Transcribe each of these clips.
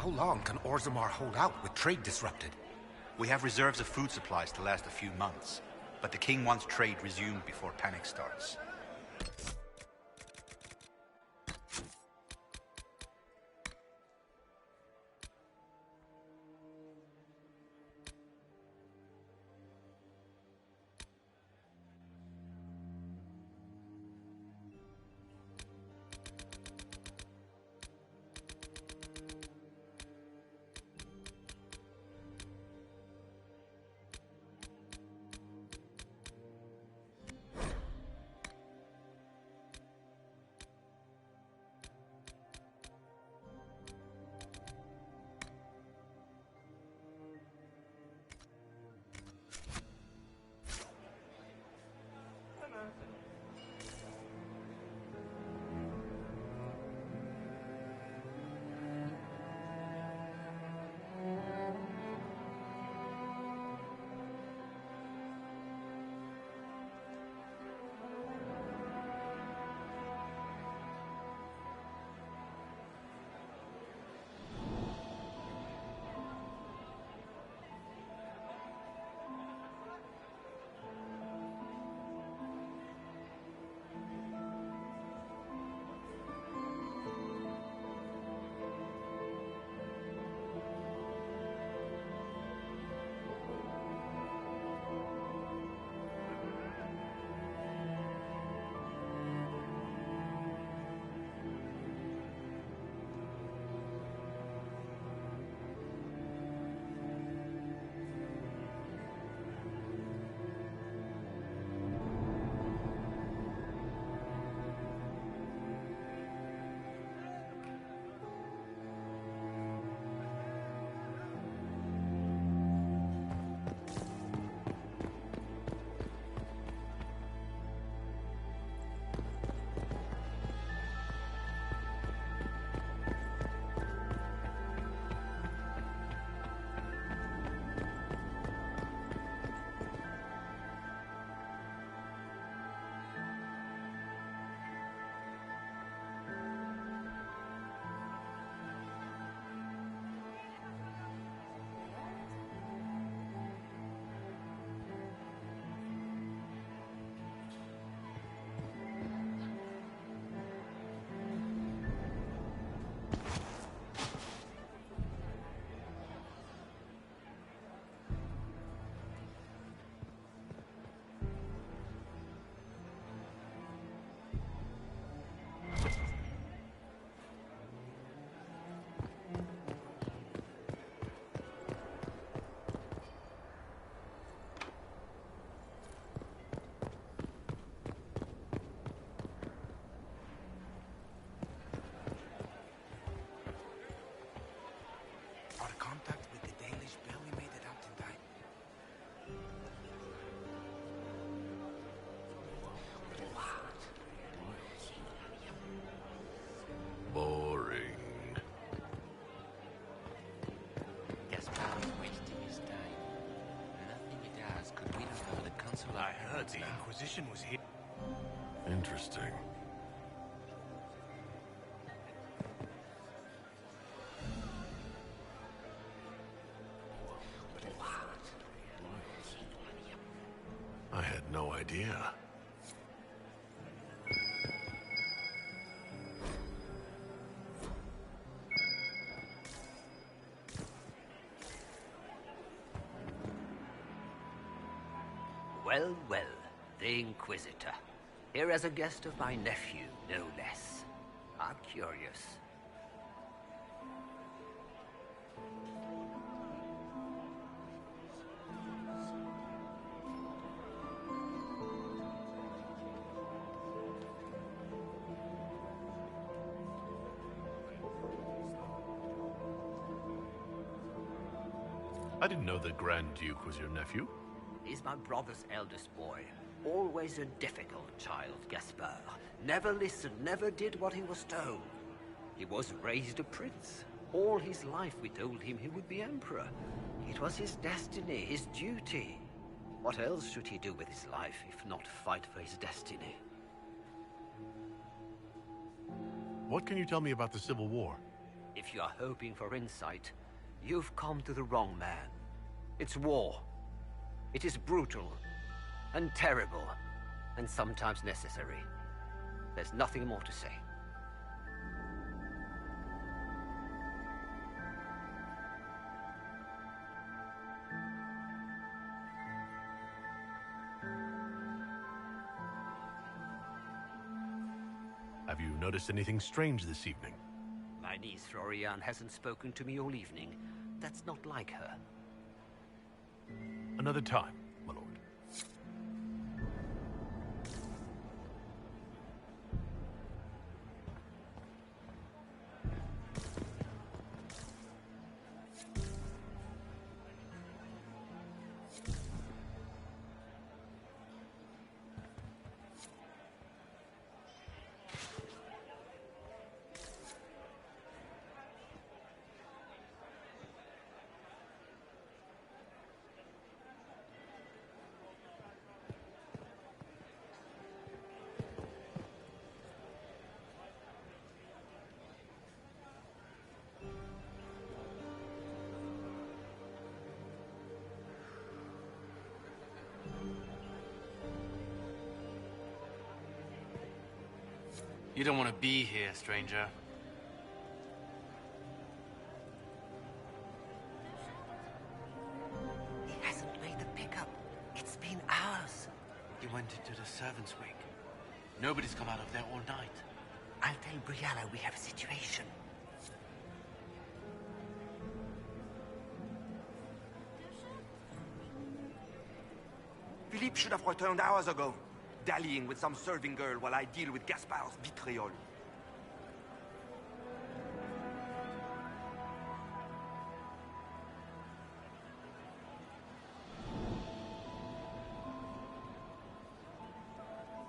How long can Orzammar hold out with trade disrupted? We have reserves of food supplies to last a few months, but the king wants trade resumed before panic starts. I heard the Inquisition was here. Interesting. I had no idea. Well, well, the Inquisitor. Here as a guest of my nephew, no less. I'm curious. I didn't know the Grand Duke was your nephew. He's my brother's eldest boy. Always a difficult child, Gaspar. Never listened, never did what he was told. He was raised a prince. All his life we told him he would be emperor. It was his destiny, his duty. What else should he do with his life if not fight for his destiny? What can you tell me about the Civil War? If you are hoping for insight, you've come to the wrong man. It's war. It is brutal, and terrible, and sometimes necessary. There's nothing more to say. Have you noticed anything strange this evening? My niece Florian hasn't spoken to me all evening. That's not like her. Another time, my lord. You don't want to be here, stranger. He hasn't made the pickup. It's been hours. He went into the servants' wing. Nobody's come out of there all night. I'll tell Brianna we have a situation. Philippe should have returned hours ago, dallying with some serving girl while I deal with Gaspard's vitriol.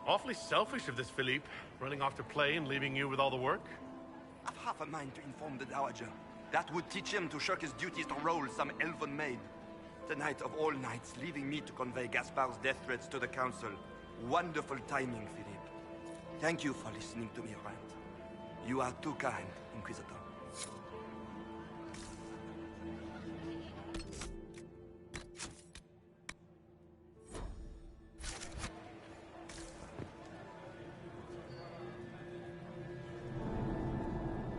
Awfully selfish of this Philippe, running off to play and leaving you with all the work. I've half a mind to inform the Dowager. That would teach him to shirk his duties to roll some elven maid. Tonight of all nights, leaving me to convey Gaspard's death threats to the Council. Wonderful timing, Philippe. Thank you for listening to me rant. You are too kind, Inquisitor.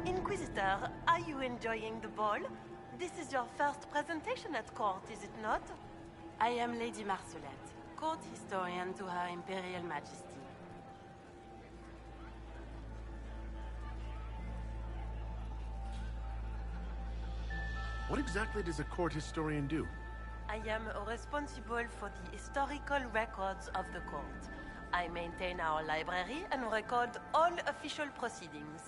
Inquisitor, are you enjoying the ball? This is your first presentation at court, is it not? I am Lady Marcelette, court historian to Her Imperial Majesty. What exactly does a court historian do? I am responsible for the historical records of the court. I maintain our library and record all official proceedings.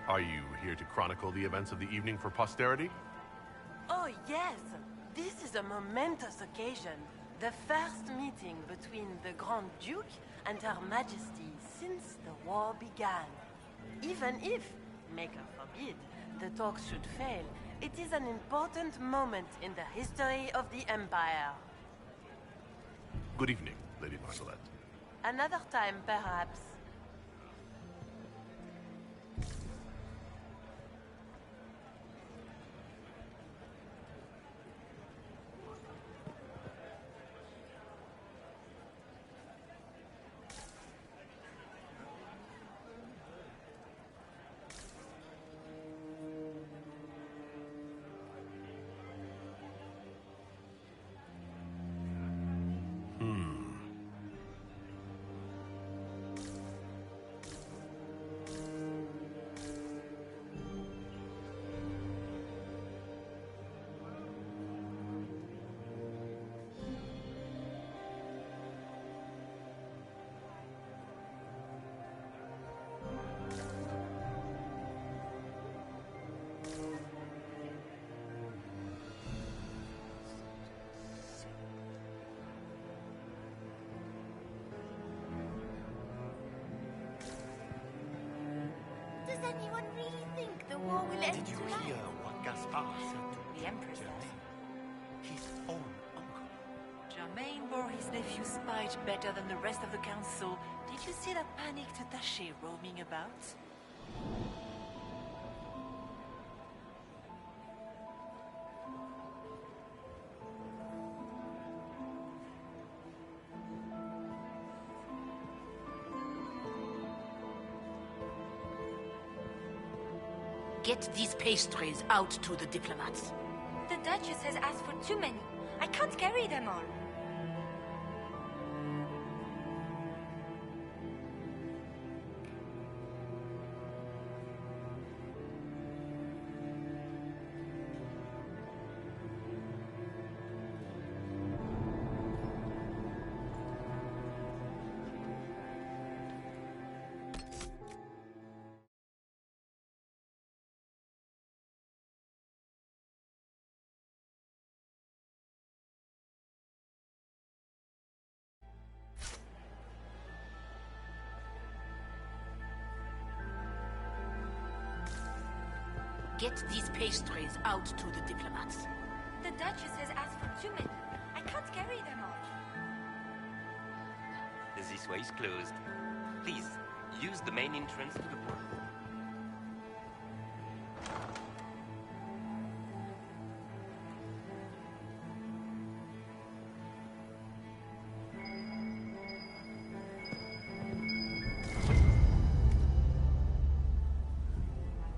Are you here to chronicle the events of the evening for posterity? Oh yes! This is a momentous occasion. The first meeting between the Grand Duke and Her Majesty since the war began. Even if, Maker forbid, the talks should fail, it is an important moment in the history of the Empire. Good evening, Lady Marcelette. Another time, perhaps. Does anyone really think the war will end Did you tonight? hear what Gaspard said to The Empress does. Germain? His own uncle. Germain bore his nephew's spite better than the rest of the council. Did you see that panicked attaché roaming about? Get these pastries out to the diplomats. The Duchess has asked for too many. I can't carry them all. Get these pastries out to the diplomats. The Duchess has asked for too many. I can't carry them all. This way is closed. Please, use the main entrance to the port.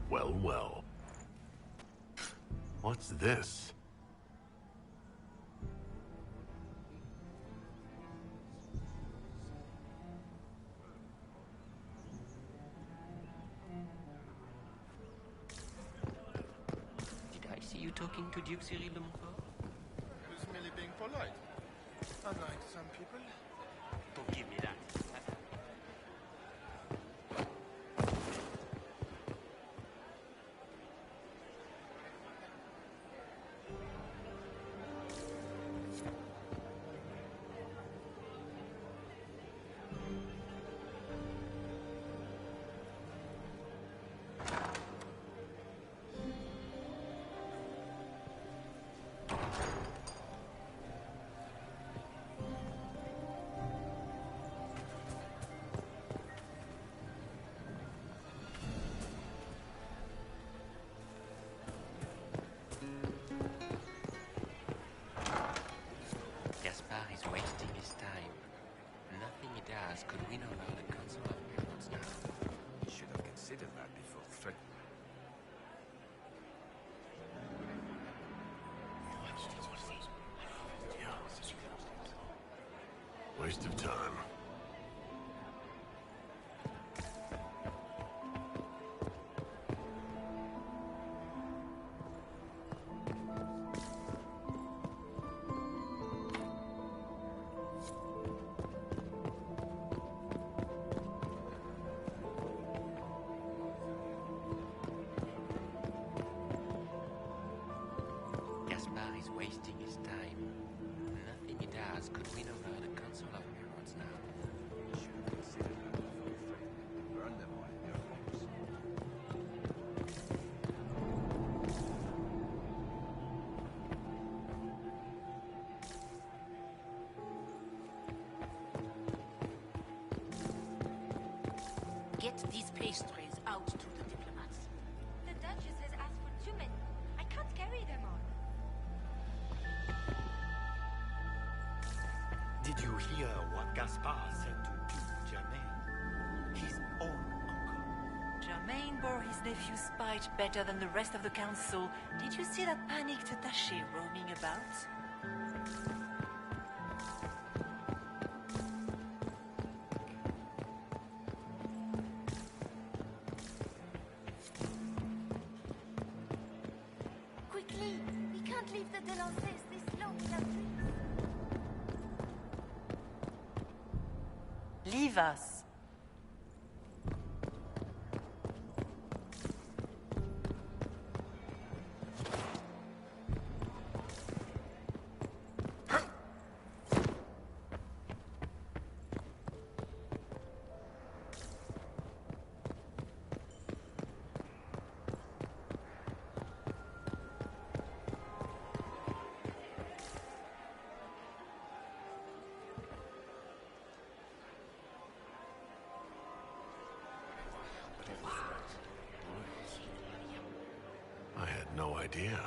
Well, well. What's this? Did I see you talking to Duke Cyril de Montfort? I was merely being polite. Unlike some people. Don't give me that. Gaspard is wasting his time. Nothing he does could win over the Council of Emeralds now. He should have considered that before threatening. Waste of time. Gaspard is wasting his time. Nothing he does could win over the Council of Emeralds now. He should have considered that before threatening. Burn them all in your homes. Get these pastries out to the diplomats. The Duchess has asked for too many. I can't carry them all. Did you hear what Gaspard said to Duke Germain? His own uncle. Germain bore his nephew's spite better than the rest of the council. Did you see that panicked attaché roaming about? Quickly! We can't leave the Delancés this long without drinks. Leave us. I had no idea.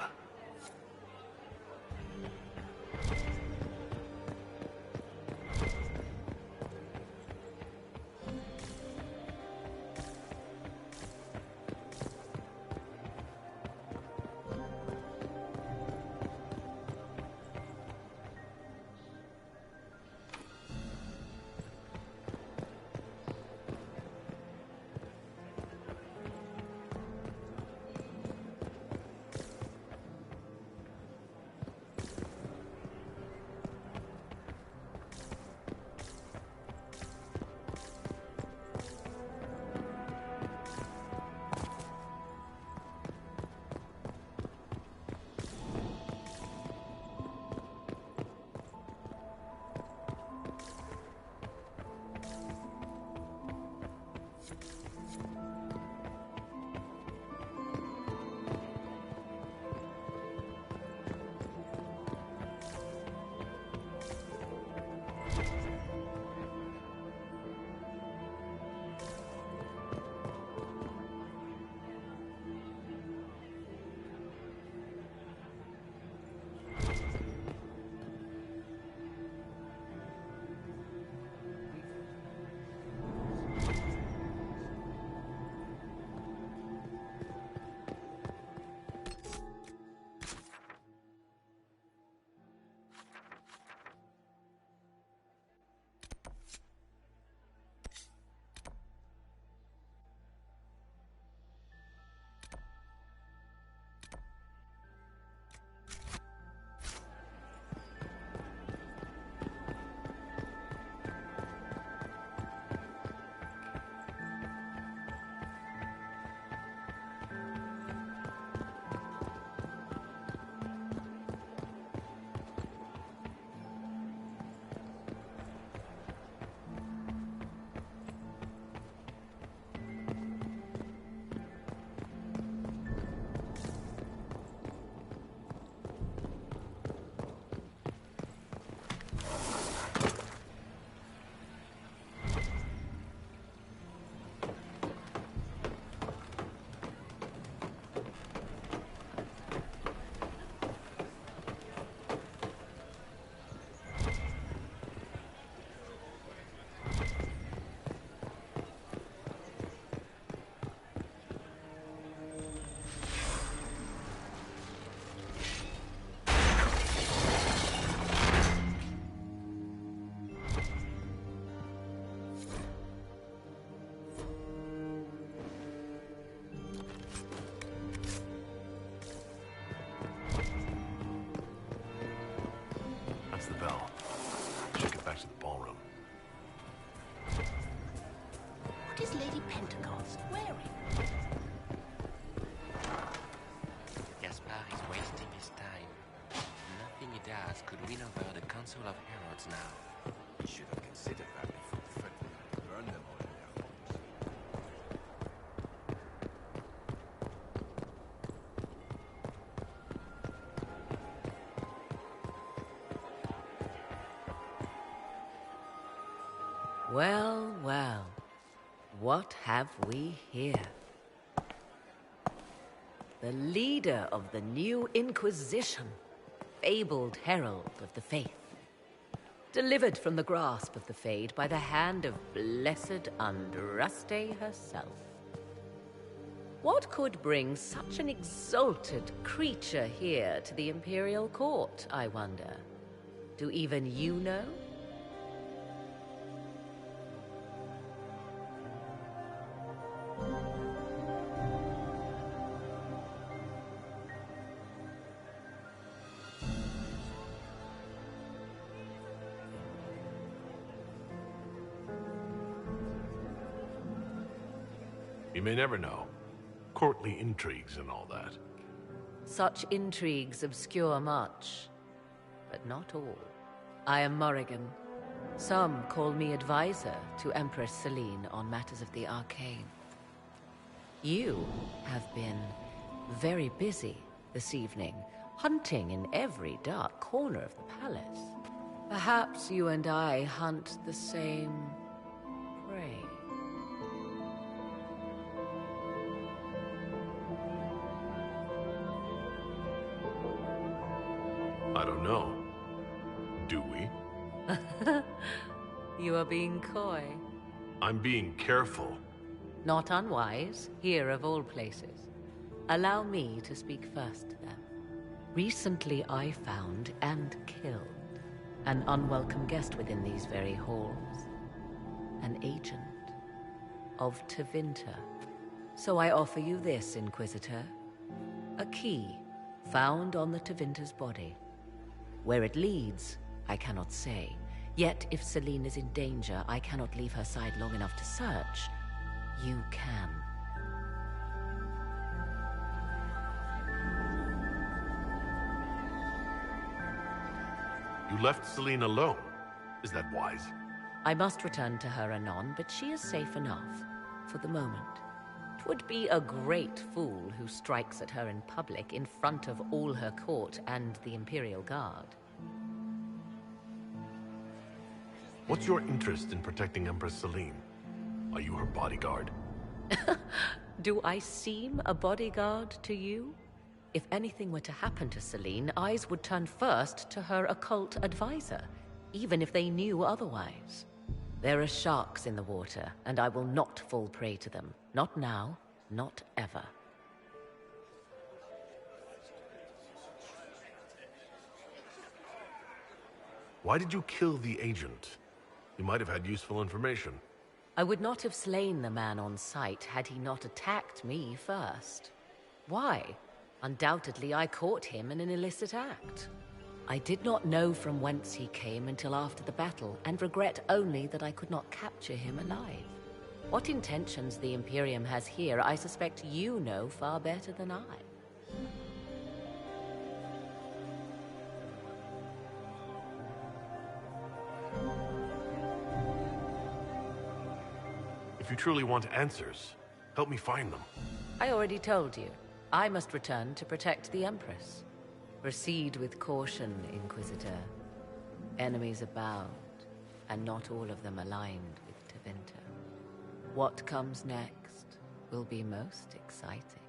heralds now. You should have considered that before threatening to burn them all in their homes. Well, well. What have we here? The leader of the new Inquisition, fabled herald of the faith. Delivered from the grasp of the Fade by the hand of blessed Andraste herself. What could bring such an exalted creature here to the Imperial Court, I wonder? Do even you know? You may never know. Courtly intrigues and all that. Such intrigues obscure much, but not all. I am Morrigan. Some call me advisor to Empress Celine on matters of the arcane. You have been very busy this evening, hunting in every dark corner of the palace. Perhaps you and I hunt the same prey. I don't know. Do we? You are being coy. I'm being careful. Not unwise, here of all places. Allow me to speak first, then. Recently I found and killed an unwelcome guest within these very halls. An agent of Tevinter. So I offer you this, Inquisitor. A key found on the Tevinter's body. Where it leads, I cannot say. Yet, if Celine is in danger, I cannot leave her side long enough to search. You can. You left Celine alone. Is that wise? I must return to her anon, but she is safe enough, for the moment. 'Twould be a great fool who strikes at her in public in front of all her court and the Imperial Guard. What's your interest in protecting Empress Celine? Are you her bodyguard? Do I seem a bodyguard to you? If anything were to happen to Celine, eyes would turn first to her occult advisor, even if they knew otherwise. There are sharks in the water, and I will not fall prey to them. Not now, not ever. Why did you kill the agent? You might have had useful information. I would not have slain the man on sight had he not attacked me first. Why? Undoubtedly, I caught him in an illicit act. I did not know from whence he came until after the battle, and regret only that I could not capture him alive. What intentions the Imperium has here, I suspect you know far better than I. If you truly want answers, help me find them. I already told you. I must return to protect the Empress. Proceed with caution, Inquisitor. Enemies abound, and not all of them aligned with Tevinter. What comes next will be most exciting.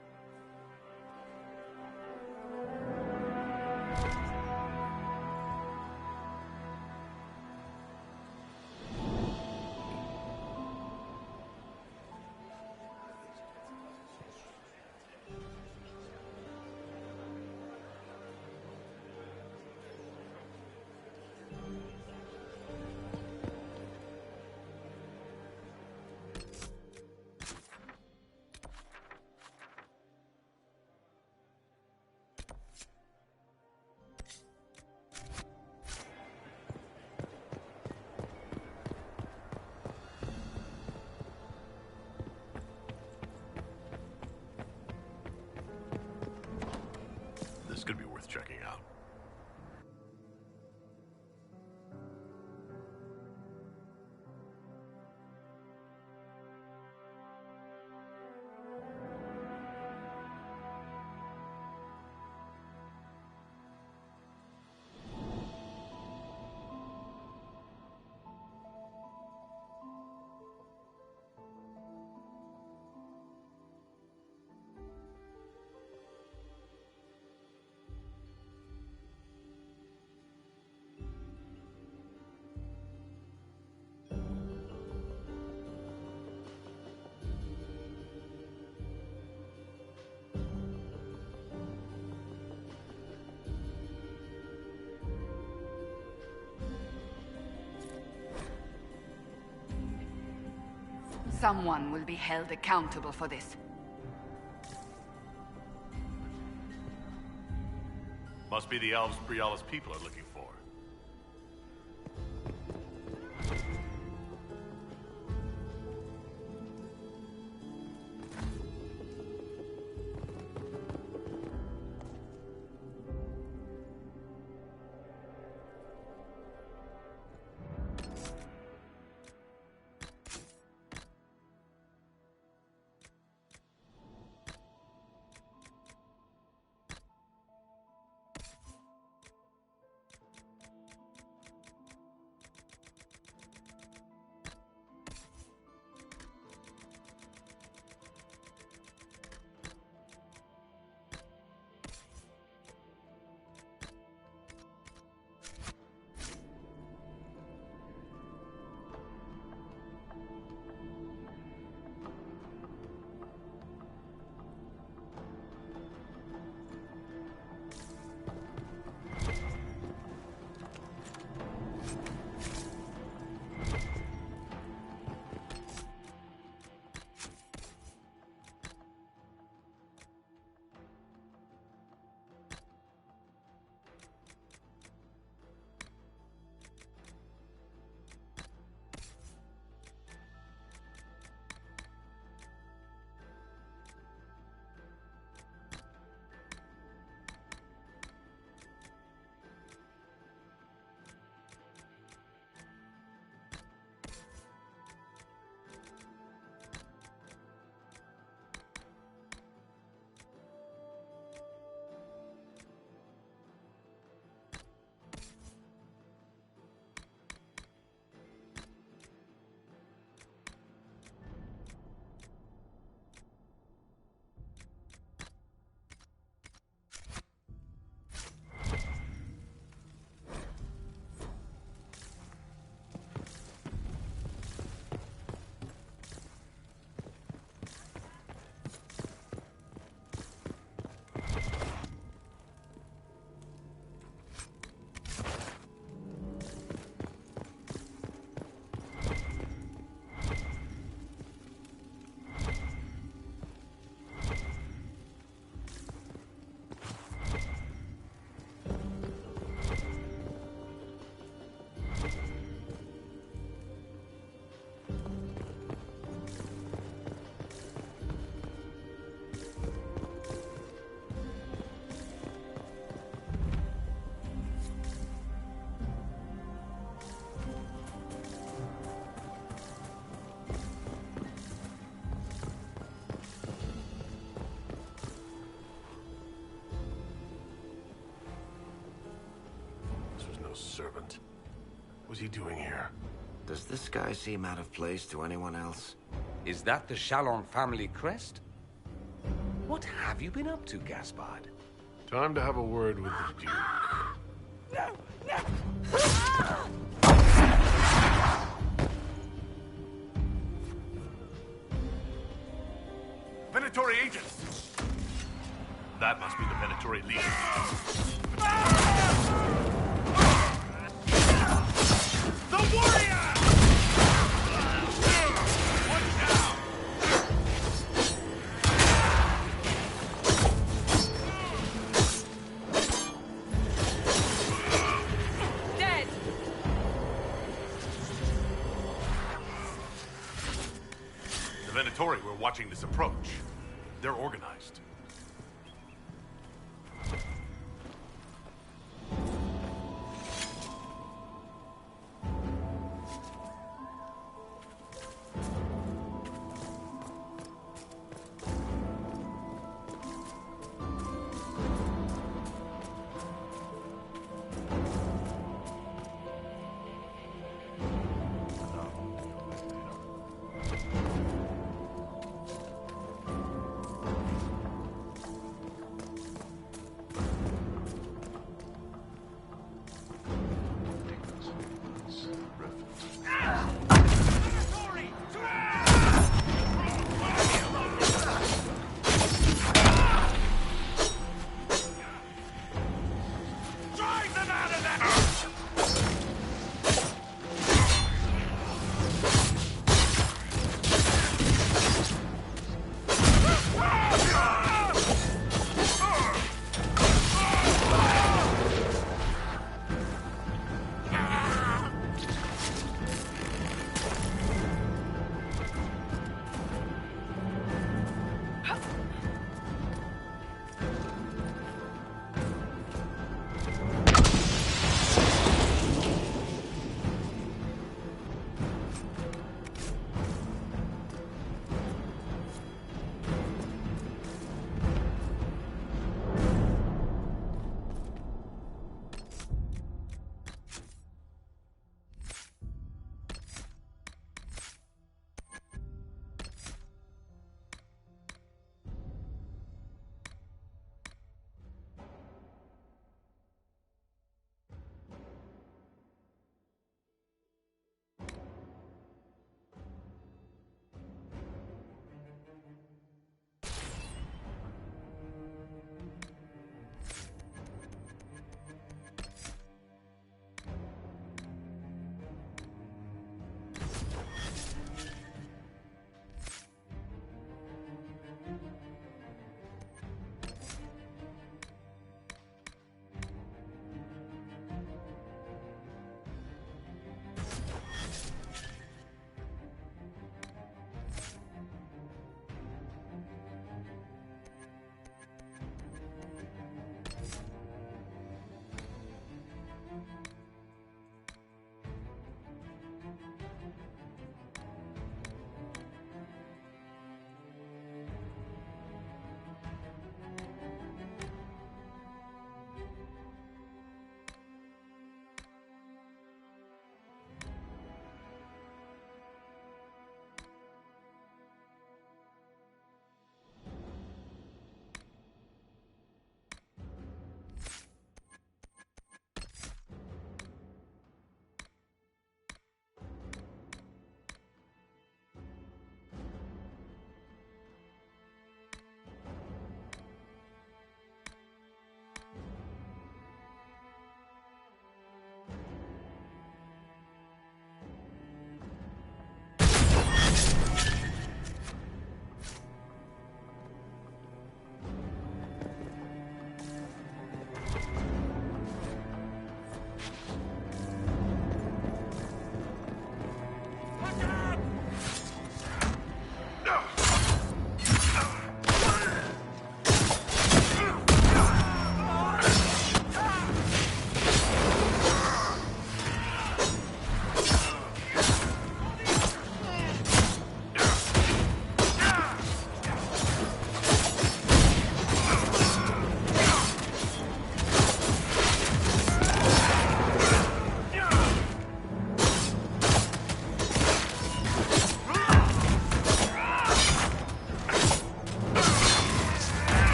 Someone will be held accountable for this. Must be the elves Briala's people are looking for. Servant. What's he doing here? Does this guy seem out of place to anyone else? Is that the Chalon family crest? What have you been up to, Gaspard? Time to have a word with the Duke. No! No! Venatori agents! That must be the Venatori leader. The warrior! Dead! The Venatori were watching this approach. They're organized.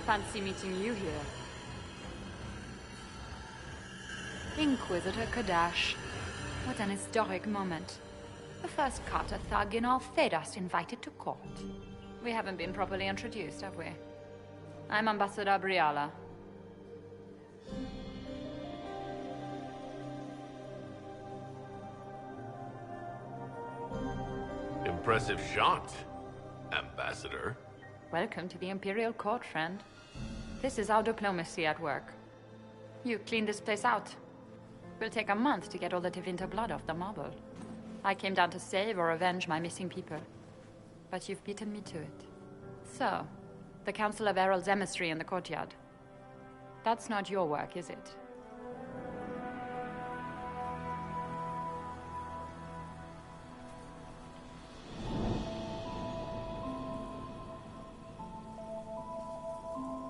Fancy meeting you here. Inquisitor Kadash. What an historic moment. The first Carter thug in all Thedas invited to court. We haven't been properly introduced, have we? I'm Ambassador Briala. Impressive shot, Ambassador. Welcome to the Imperial Court, friend. This is our diplomacy at work. You cleaned this place out. Will take a month to get all the Tevinter blood off the marble. I came down to save or avenge my missing people. But you've beaten me to it. So, the Council of Herald's emissary in the courtyard. That's not your work, is it?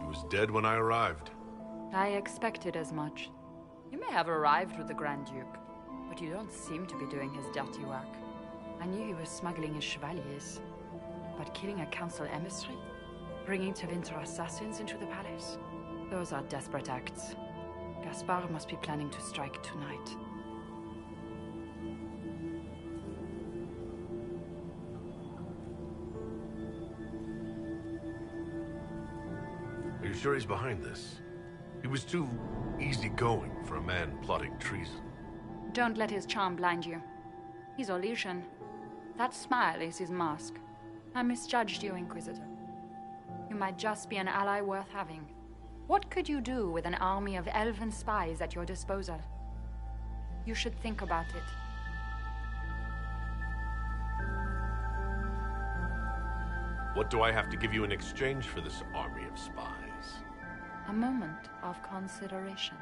He was dead when I arrived. I expected as much. You may have arrived with the Grand Duke, but you don't seem to be doing his dirty work. I knew he was smuggling his chevaliers, but killing a council emissary? Bringing Tevinter assassins into the palace? Those are desperate acts. Gaspard must be planning to strike tonight. Are you sure he's behind this? He was too easygoing for a man plotting treason. Don't let his charm blind you. He's Orlesian. That smile is his mask. I misjudged you, Inquisitor. You might just be an ally worth having. What could you do with an army of elven spies at your disposal? You should think about it. What do I have to give you in exchange for this army of spies? A moment of consideration.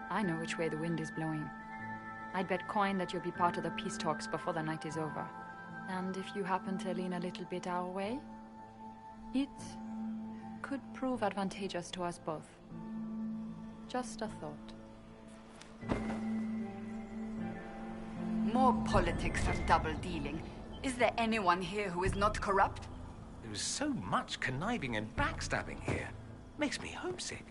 I know which way the wind is blowing. I'd bet coin that you'll be part of the peace talks before the night is over. And if you happen to lean a little bit our way, it could prove advantageous to us both. Just a thought. More politics and double-dealing. Is there anyone here who is not corrupt? There is so much conniving and backstabbing here. Makes me homesick.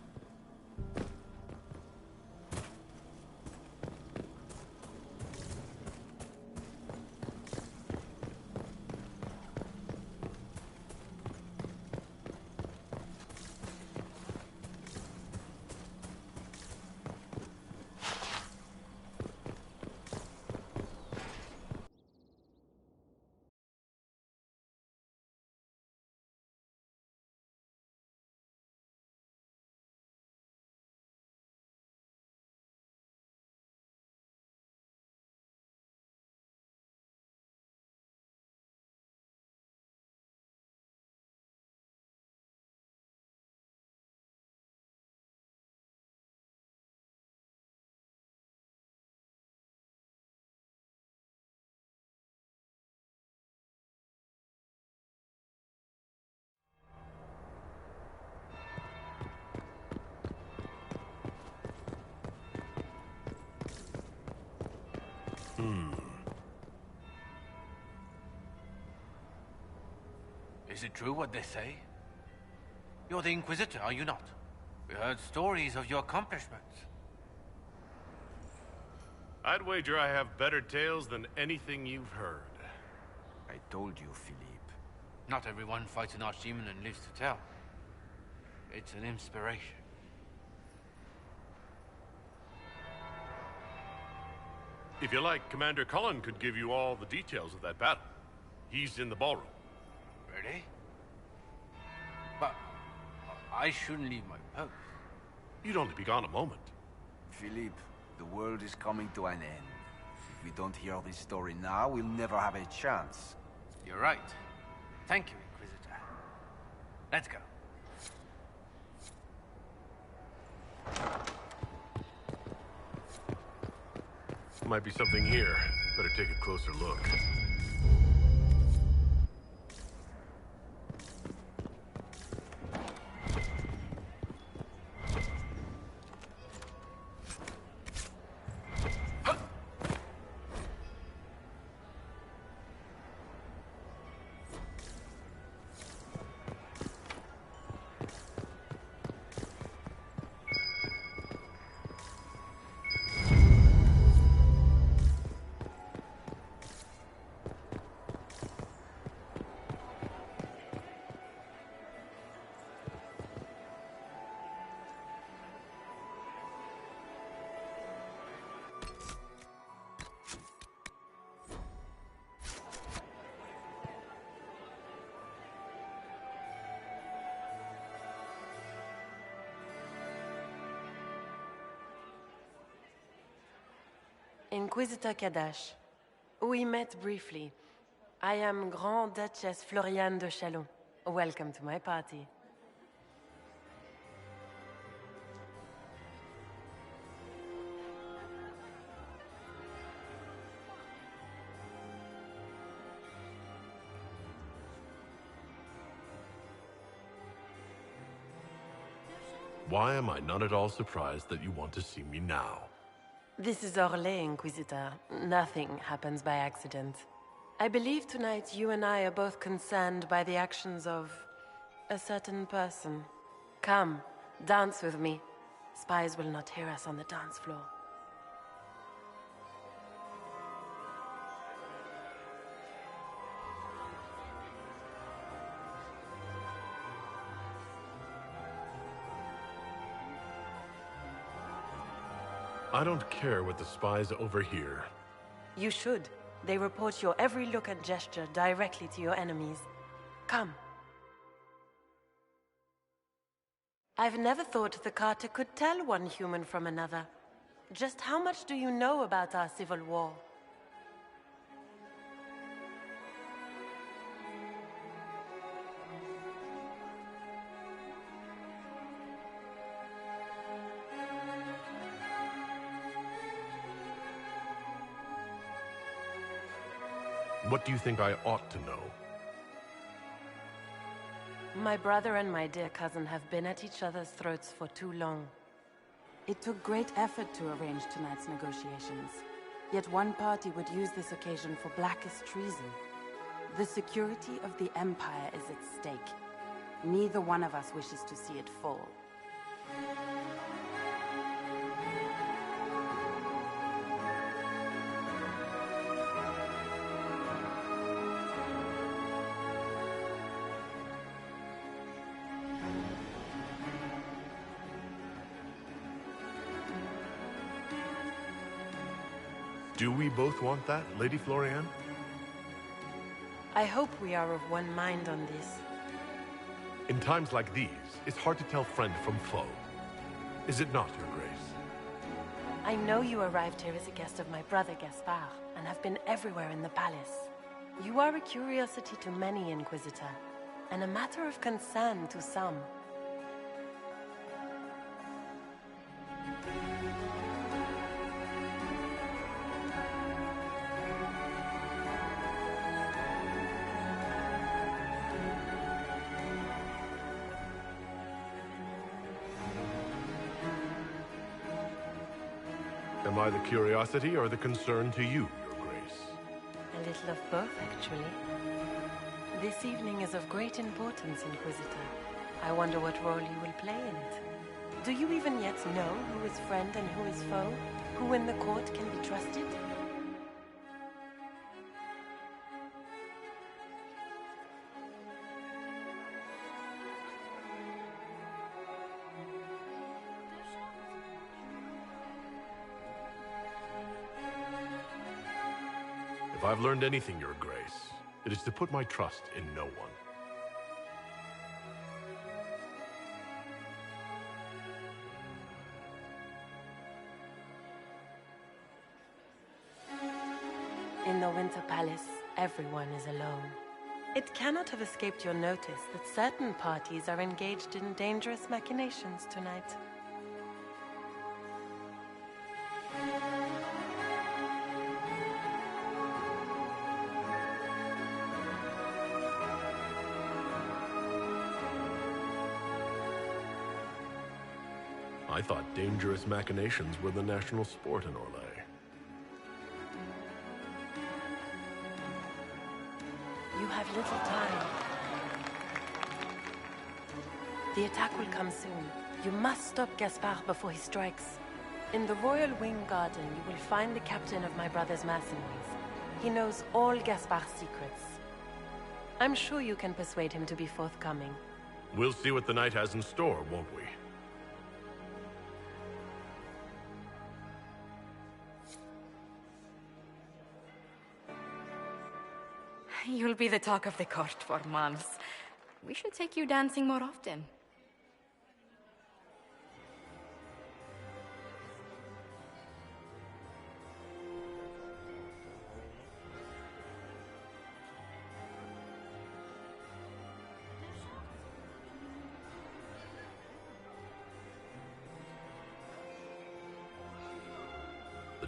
Is it true what they say? You're the Inquisitor, are you not? We heard stories of your accomplishments. I'd wager I have better tales than anything you've heard. I told you, Philippe. Not everyone fights an archdemon and lives to tell. It's an inspiration. If you like, Commander Cullen could give you all the details of that battle. He's in the ballroom. Really? But I shouldn't leave my post. You'd only be gone a moment. Philippe, the world is coming to an end. If we don't hear this story now, we'll never have a chance. You're right. Thank you, Inquisitor. Let's go. Might be something here. Better take a closer look. Inquisitor Kadash. We met briefly. I am Grand Duchess Floriane de Chalon. Welcome to my party. Why am I not at all surprised that you want to see me now? This is Orlais, Inquisitor. Nothing happens by accident. I believe tonight you and I are both concerned by the actions of a certain person. Come, dance with me. Spies will not hear us on the dance floor. I don't care what the spies overhear. You should. They report your every look and gesture directly to your enemies. Come. I've never thought the Carter could tell one human from another. Just how much do you know about our civil war? What do you think I ought to know? My brother and my dear cousin have been at each other's throats for too long. It took great effort to arrange tonight's negotiations. Yet one party would use this occasion for blackest treason. The security of the Empire is at stake. Neither one of us wishes to see it fall. Do we both want that, Lady Floriane? I hope we are of one mind on this. In times like these, it's hard to tell friend from foe. Is it not, Your Grace? I know you arrived here as a guest of my brother Gaspard, and have been everywhere in the palace. You are a curiosity to many, Inquisitor, and a matter of concern to some. Am I the curiosity or the concern to you, Your Grace? A little of both, actually. This evening is of great importance, Inquisitor. I wonder what role you will play in it. Do you even yet know who is friend and who is foe? Who in the court can be trusted? If I've learned anything, Your Grace, it is to put my trust in no one. In the Winter Palace, everyone is alone. It cannot have escaped your notice that certain parties are engaged in dangerous machinations tonight. I thought dangerous machinations were the national sport in Orlais. You have little time. The attack will come soon. You must stop Gaspard before he strikes. In the Royal Wing Garden, you will find the captain of my brother's mercenaries. He knows all Gaspard's secrets. I'm sure you can persuade him to be forthcoming. We'll see what the night has in store, won't we? You'll be the talk of the court for months. We should take you dancing more often.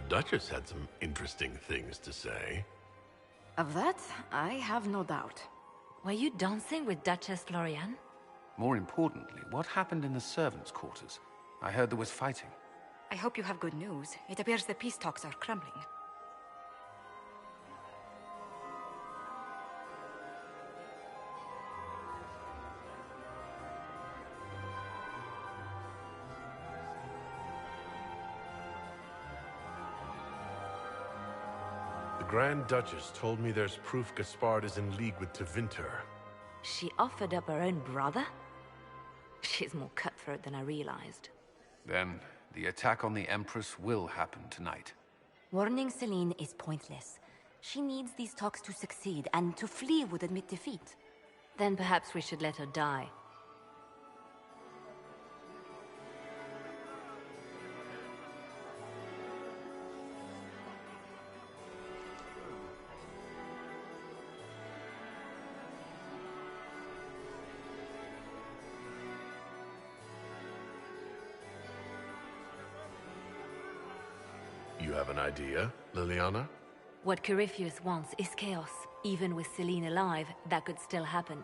Duchess had some interesting things to say. Of that, I have no doubt. Were you dancing with Duchess Florian? More importantly, what happened in the servants' quarters? I heard there was fighting. I hope you have good news. It appears the peace talks are crumbling. The Grand Duchess told me there's proof Gaspard is in league with Tevinter. She offered up her own brother? She's more cutthroat than I realized. Then, the attack on the Empress will happen tonight. Warning Celine is pointless. She needs these talks to succeed, and to flee would admit defeat. Then perhaps we should let her die. You have an idea, Liliana? What Corypheus wants is chaos. Even with Celine alive, that could still happen.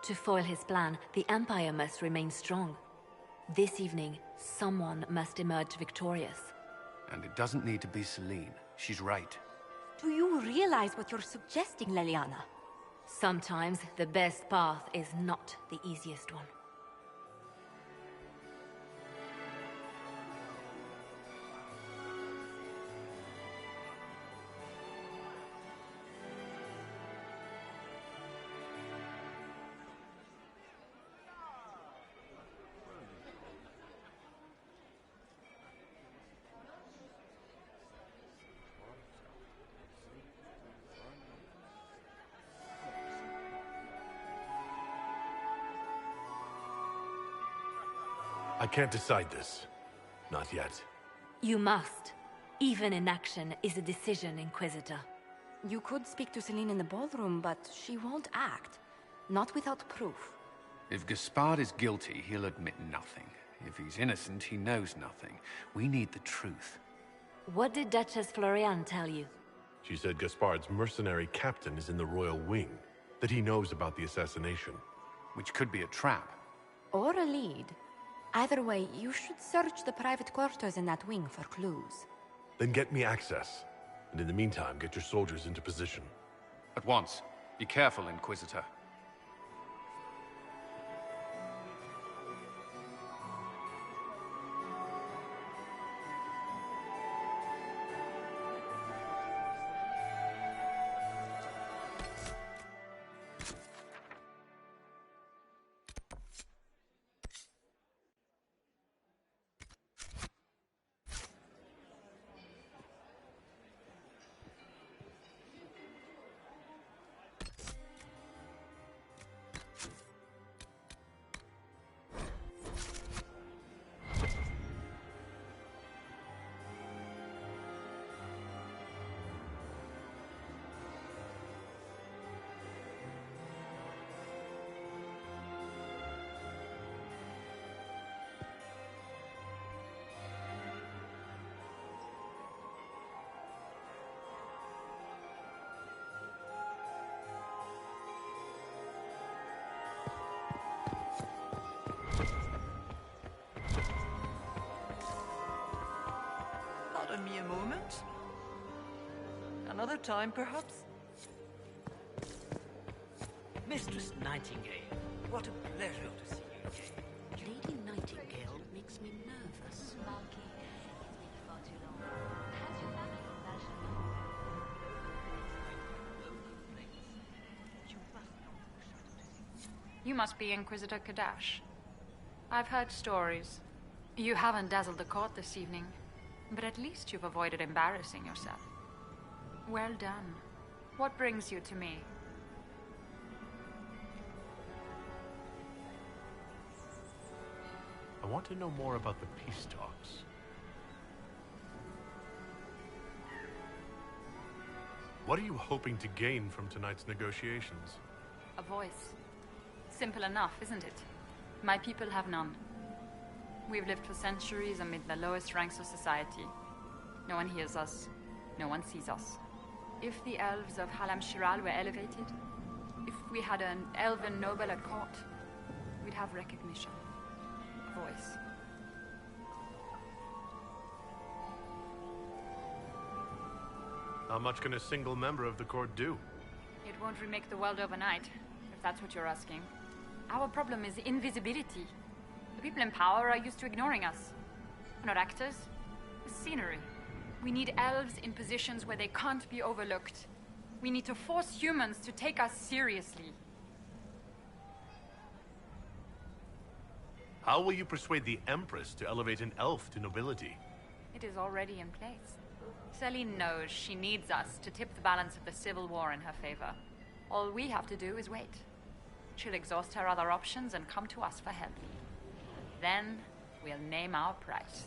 To foil his plan, the Empire must remain strong. This evening, someone must emerge victorious. And it doesn't need to be Celine. She's right. Do you realize what you're suggesting, Liliana? Sometimes the best path is not the easiest one. I can't decide this. Not yet. You must. Even inaction is a decision, Inquisitor. You could speak to Celine in the ballroom, but she won't act. Not without proof. If Gaspard is guilty, he'll admit nothing. If he's innocent, he knows nothing. We need the truth. What did Duchess Florian tell you? She said Gaspard's mercenary captain is in the royal wing, that he knows about the assassination. Which could be a trap. Or a lead. Either way, you should search the private quarters in that wing for clues. Then get me access. And in the meantime, get your soldiers into position. At once. Be careful, Inquisitor. Pardon me a moment. Another time, perhaps? Mistress Nightingale, what a pleasure to see you again. Lady Nightingale makes me nervous. You must be Inquisitor Kadash. I've heard stories. You haven't dazzled the court this evening, but at least you've avoided embarrassing yourself. Well done. What brings you to me? I want to know more about the peace talks. What are you hoping to gain from tonight's negotiations? A voice. Simple enough, isn't it? My people have none. We've lived for centuries amid the lowest ranks of society. No one hears us. No one sees us. If the elves of Halam Shiral were elevated, if we had an elven noble at court, we'd have recognition. A voice. How much can a single member of the court do? It won't remake the world overnight, if that's what you're asking. Our problem is invisibility. The people in power are used to ignoring us. We're not actors. We're scenery. We need elves in positions where they can't be overlooked. We need to force humans to take us seriously. How will you persuade the Empress to elevate an elf to nobility? It is already in place. Celine knows she needs us to tip the balance of the civil war in her favor. All we have to do is wait. She'll exhaust her other options and come to us for help. Then we'll name our price.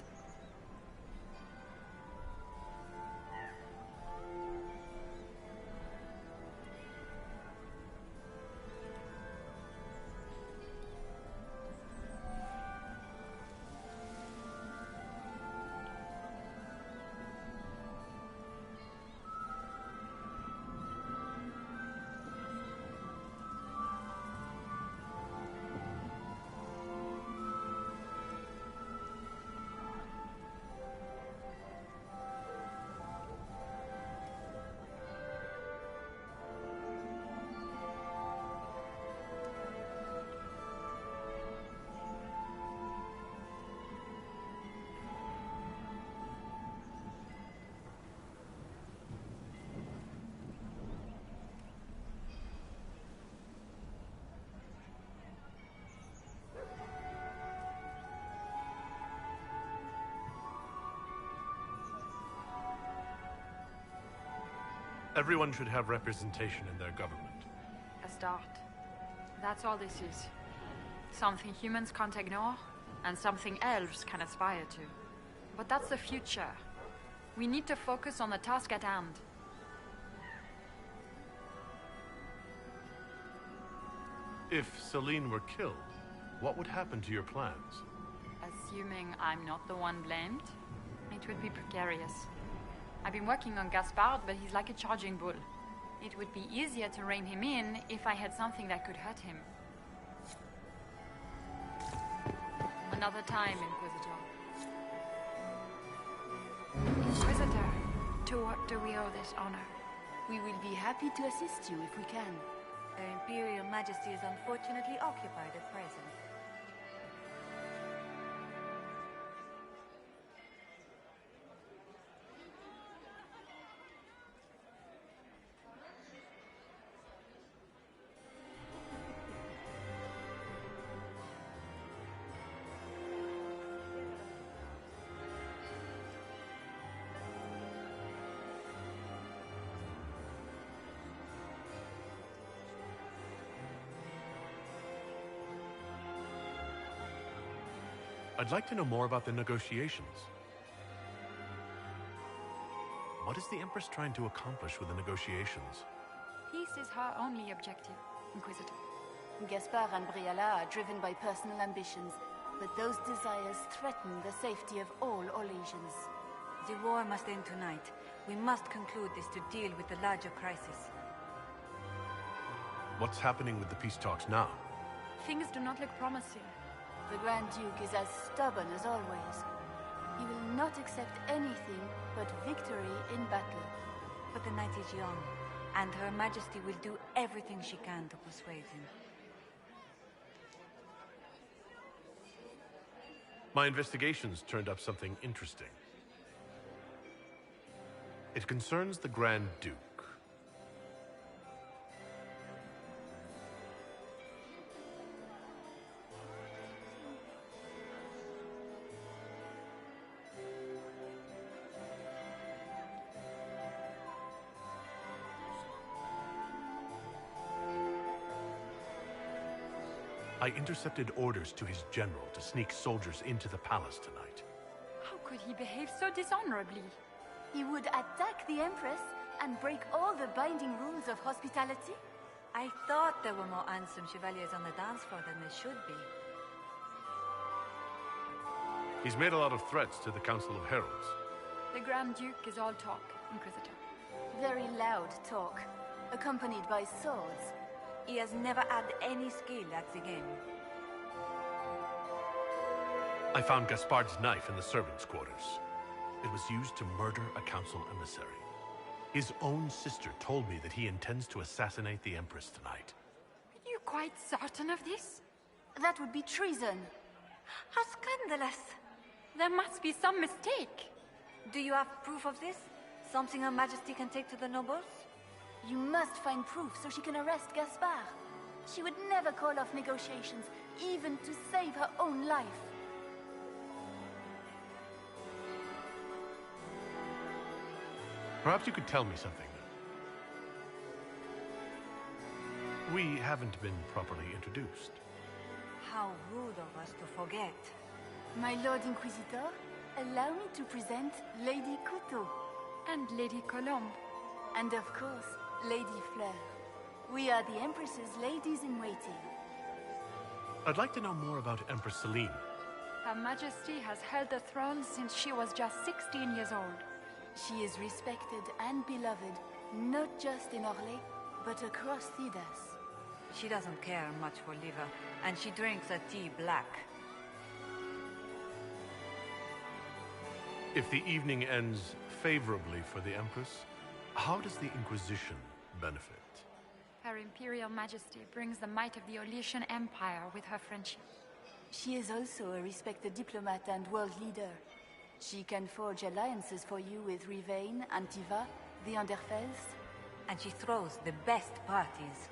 Everyone should have representation in their government. A start. That's all this is. Something humans can't ignore, and something elves can aspire to. But that's the future. We need to focus on the task at hand. If Celine were killed, what would happen to your plans? Assuming I'm not the one blamed, it would be precarious. I've been working on Gaspard, but he's like a charging bull. It would be easier to rein him in if I had something that could hurt him. Another time, Inquisitor. Inquisitor, to what do we owe this honor? We will be happy to assist you if we can. Her Imperial Majesty is unfortunately occupied at present. I'd like to know more about the negotiations. What is the Empress trying to accomplish with the negotiations? Peace is her only objective, Inquisitor. Gaspard and Briala are driven by personal ambitions, but those desires threaten the safety of all Olesians. The war must end tonight. We must conclude this to deal with the larger crisis. What's happening with the peace talks now? Things do not look promising. The Grand Duke is as stubborn as always. He will not accept anything but victory in battle. But the night is young, and Her Majesty will do everything she can to persuade him. My investigations turned up something interesting. It concerns the Grand Duke. I intercepted orders to his general to sneak soldiers into the palace tonight. How could he behave so dishonorably? He would attack the Empress and break all the binding rules of hospitality? I thought there were more handsome chevaliers on the dance floor than there should be. He's made a lot of threats to the Council of Heralds. The Grand Duke is all talk, Inquisitor. Very loud talk, accompanied by swords. He has never had any skill at the game. I found Gaspard's knife in the servants' quarters. It was used to murder a council emissary. His own sister told me that he intends to assassinate the Empress tonight. Are you quite certain of this? That would be treason. How scandalous! There must be some mistake. Do you have proof of this? Something Her Majesty can take to the nobles? You must find proof so she can arrest Gaspard. She would never call off negotiations, even to save her own life. Perhaps you could tell me something. We haven't been properly introduced. How rude of us to forget. My Lord Inquisitor, allow me to present Lady Couteau. And Lady Colombe. And of course, Lady Fleur. We are the Empress's ladies-in-waiting. I'd like to know more about Empress Celine. Her Majesty has held the throne since she was just 16 years old. She is respected and beloved, not just in Orlais, but across Thedas. She doesn't care much for liver, and she drinks her tea black. If the evening ends favorably for the Empress, how does the Inquisition benefit? Her Imperial Majesty brings the might of the Olesian Empire with her friendship. She is also a respected diplomat and world leader. She can forge alliances for you with Rivain, Antiva, the Underfells. And she throws the best parties.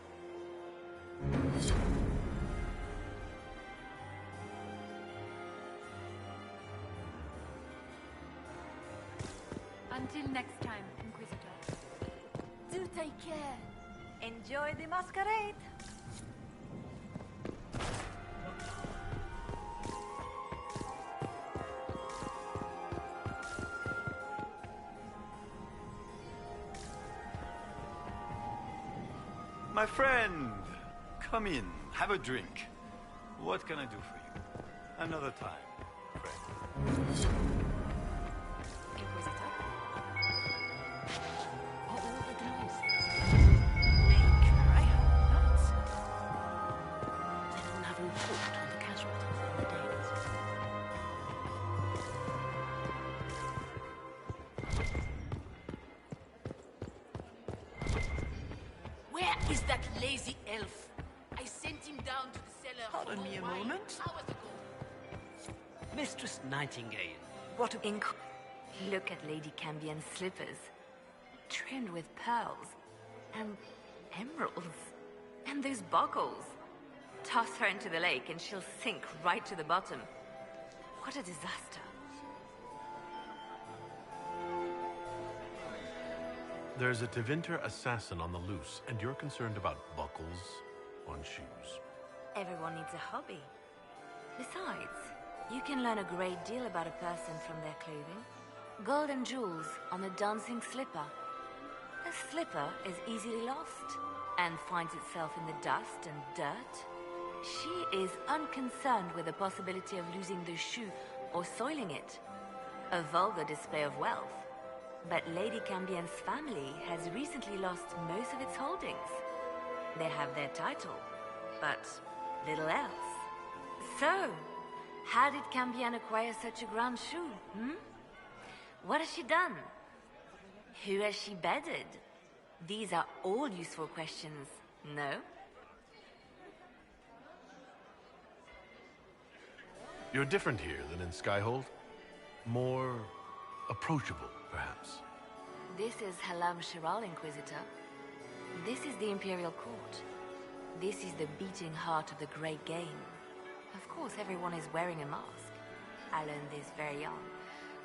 Until next time, Inquisitor. Do take care. Enjoy the masquerade. My friend, come in, have a drink. What can I do for you? Another time, friend. Inquisitor? Are all the glows? I hope not. They didn't have a report on the casualties in the days. Where is that lazy elf? I sent him down to the cellar. Pardon me a moment. Hours ago. Mistress Nightingale, what a... Look at Lady Cambien's slippers. Trimmed with pearls. And emeralds. And those buckles. Toss her into the lake and she'll sink right to the bottom. What a disaster. There's a Tevinter assassin on the loose, and you're concerned about buckles on shoes. Everyone needs a hobby. Besides, you can learn a great deal about a person from their clothing. Gold and jewels on a dancing slipper. A slipper is easily lost and finds itself in the dust and dirt. She is unconcerned with the possibility of losing the shoe or soiling it. A vulgar display of wealth. But Lady Cambien's family has recently lost most of its holdings. They have their title, but little else. So, how did Cambien acquire such a grand shoe, What has she done? Who has she bedded? These are all useful questions, no? You're different here than in Skyhold. More approachable, perhaps. This is Halam Shiral, Inquisitor. This is the Imperial Court. This is the beating heart of the Great Game. Of course, everyone is wearing a mask. I learned this very young.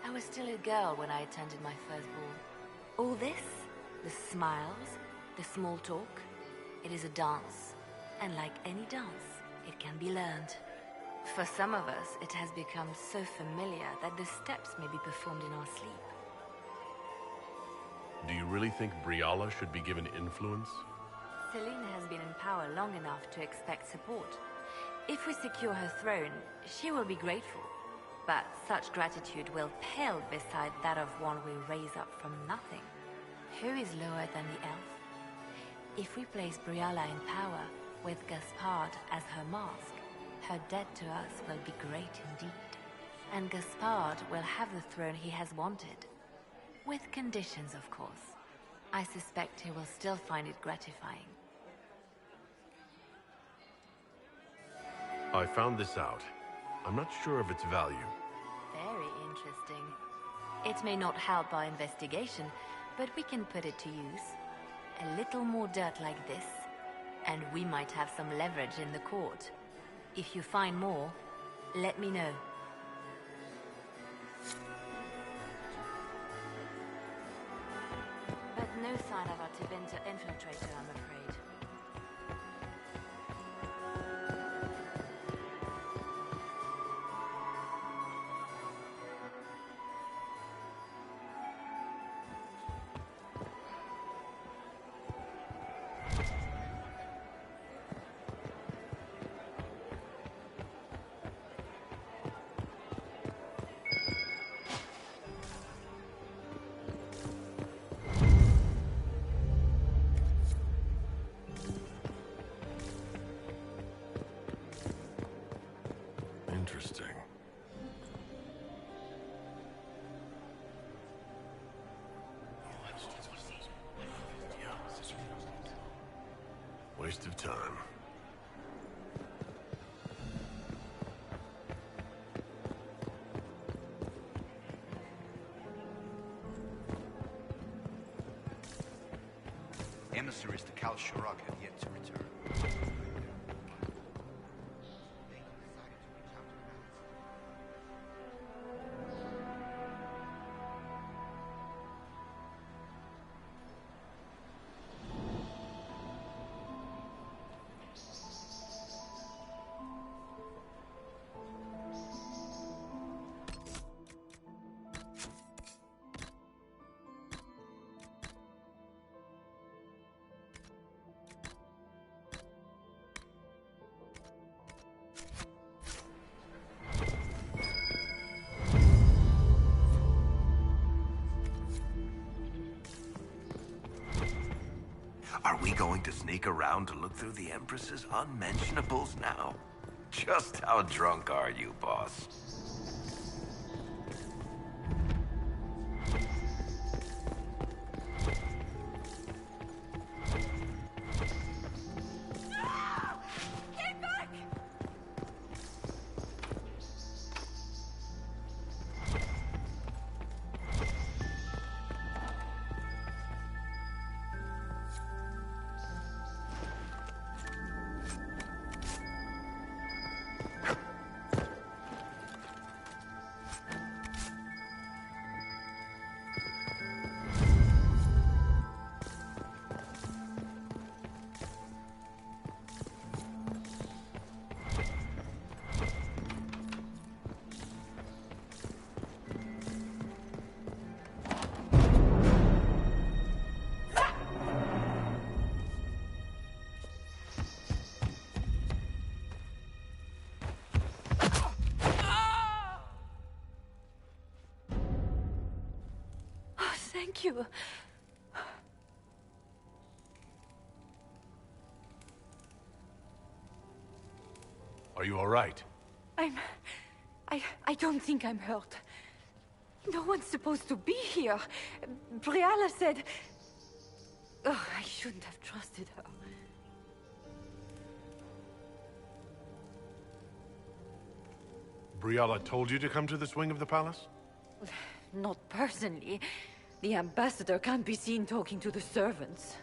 I was still a girl when I attended my first ball. All this, the smiles, the small talk, it is a dance. And like any dance, it can be learned. For some of us, it has become so familiar that the steps may be performed in our sleep. Do you really think Briala should be given influence? Celine has been in power long enough to expect support. If we secure her throne, she will be grateful. But such gratitude will pale beside that of one we raise up from nothing. Who is lower than the elf? If we place Briala in power, with Gaspard as her mask, her debt to us will be great indeed. And Gaspard will have the throne he has wanted. With conditions, of course. I suspect he will still find it gratifying. I found this out. I'm not sure of its value. Very interesting. It may not help our investigation, but we can put it to use. A little more dirt like this, and we might have some leverage in the court. If you find more, let me know. But no sign of our Tevinter infiltrator, I'm afraid. Interesting. Waste of time. Emissaries to Kal Sharok have yet to return. Are we going to sneak around to look through the Empress's unmentionables now? Just how drunk are you, boss? Thank you. Are you all right? I don't think I'm hurt. No one's supposed to be here. Briala said... Oh, I shouldn't have trusted her. Briala told you to come to this wing of the palace? Not personally. The ambassador can't be seen talking to the servants.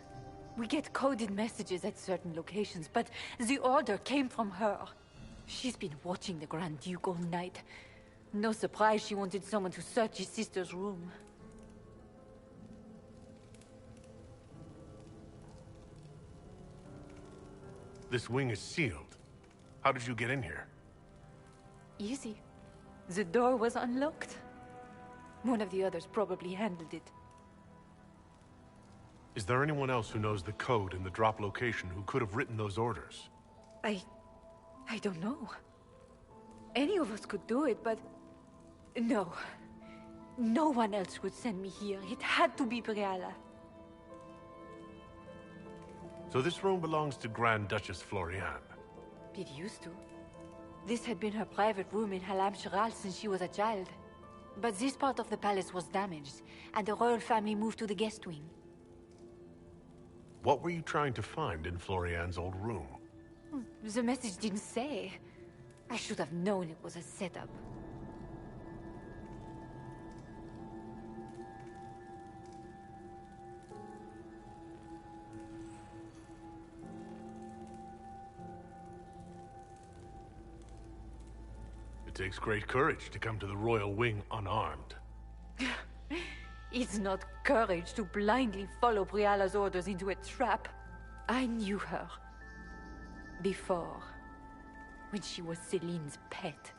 We get coded messages at certain locations, but the order came from her. She's been watching the Grand Duke all night. No surprise she wanted someone to search his sister's room. This wing is sealed. How did you get in here? Easy. The door was unlocked. One of the others probably handled it. Is there anyone else who knows the code and the drop location who could have written those orders? I don't know. Any of us could do it, but No. No one else would send me here. It had to be Briala. So this room belongs to Grand Duchess Floriane. It used to. This had been her private room in Halam Shiral since she was a child. But this part of the palace was damaged, and the royal family moved to the guest wing. What were you trying to find in Floriane's old room? The message didn't say. I should have known it was a setup. It takes great courage to come to the royal wing unarmed. It's not courage to blindly follow Briala's orders into a trap. I knew her. Before. When she was Celine's pet.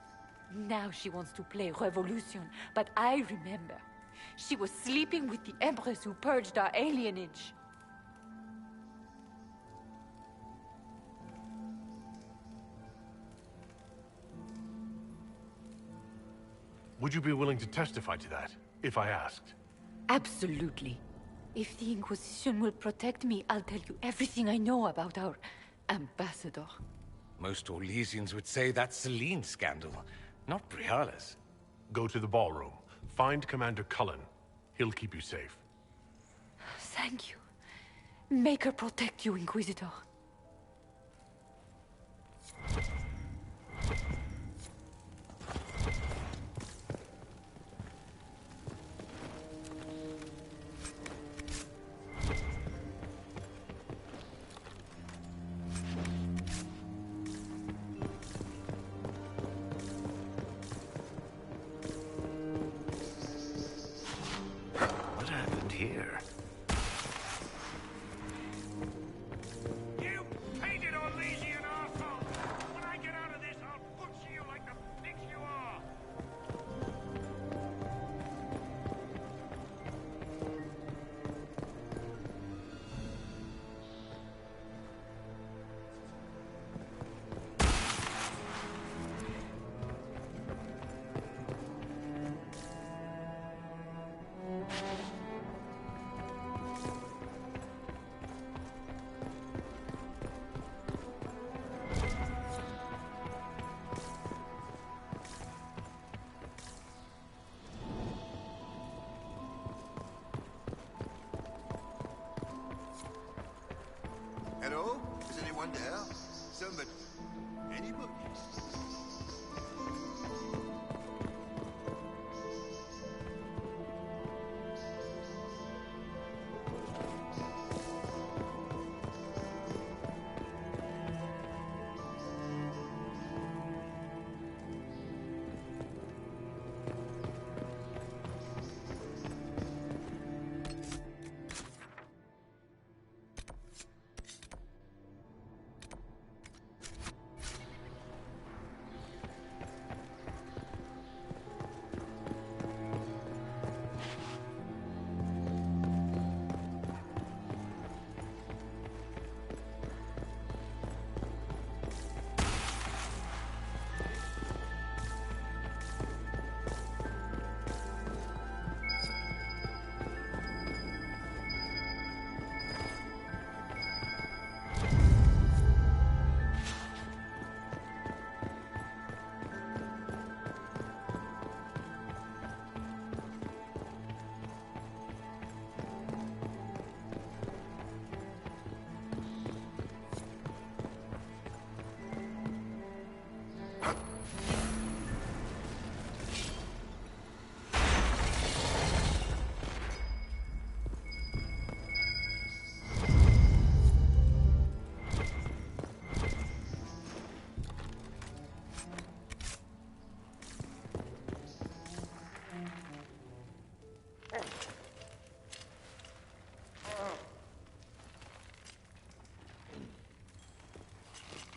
Now she wants to play revolution, but I remember. She was sleeping with the Empress who purged our alienage. Would you be willing to testify to that, if I asked? Absolutely. If the Inquisition will protect me, I'll tell you everything I know about our ambassador. Most Orlesians would say that's Celine's scandal, not Briala's. Go to the ballroom. Find Commander Cullen. He'll keep you safe. Thank you. Make her protect you, Inquisitor. What happened here? You painted Orlesian arsehole! When I get out of this, I'll butcher you like the pigs you are! Hello? Is anyone there? Somebody. Anybody?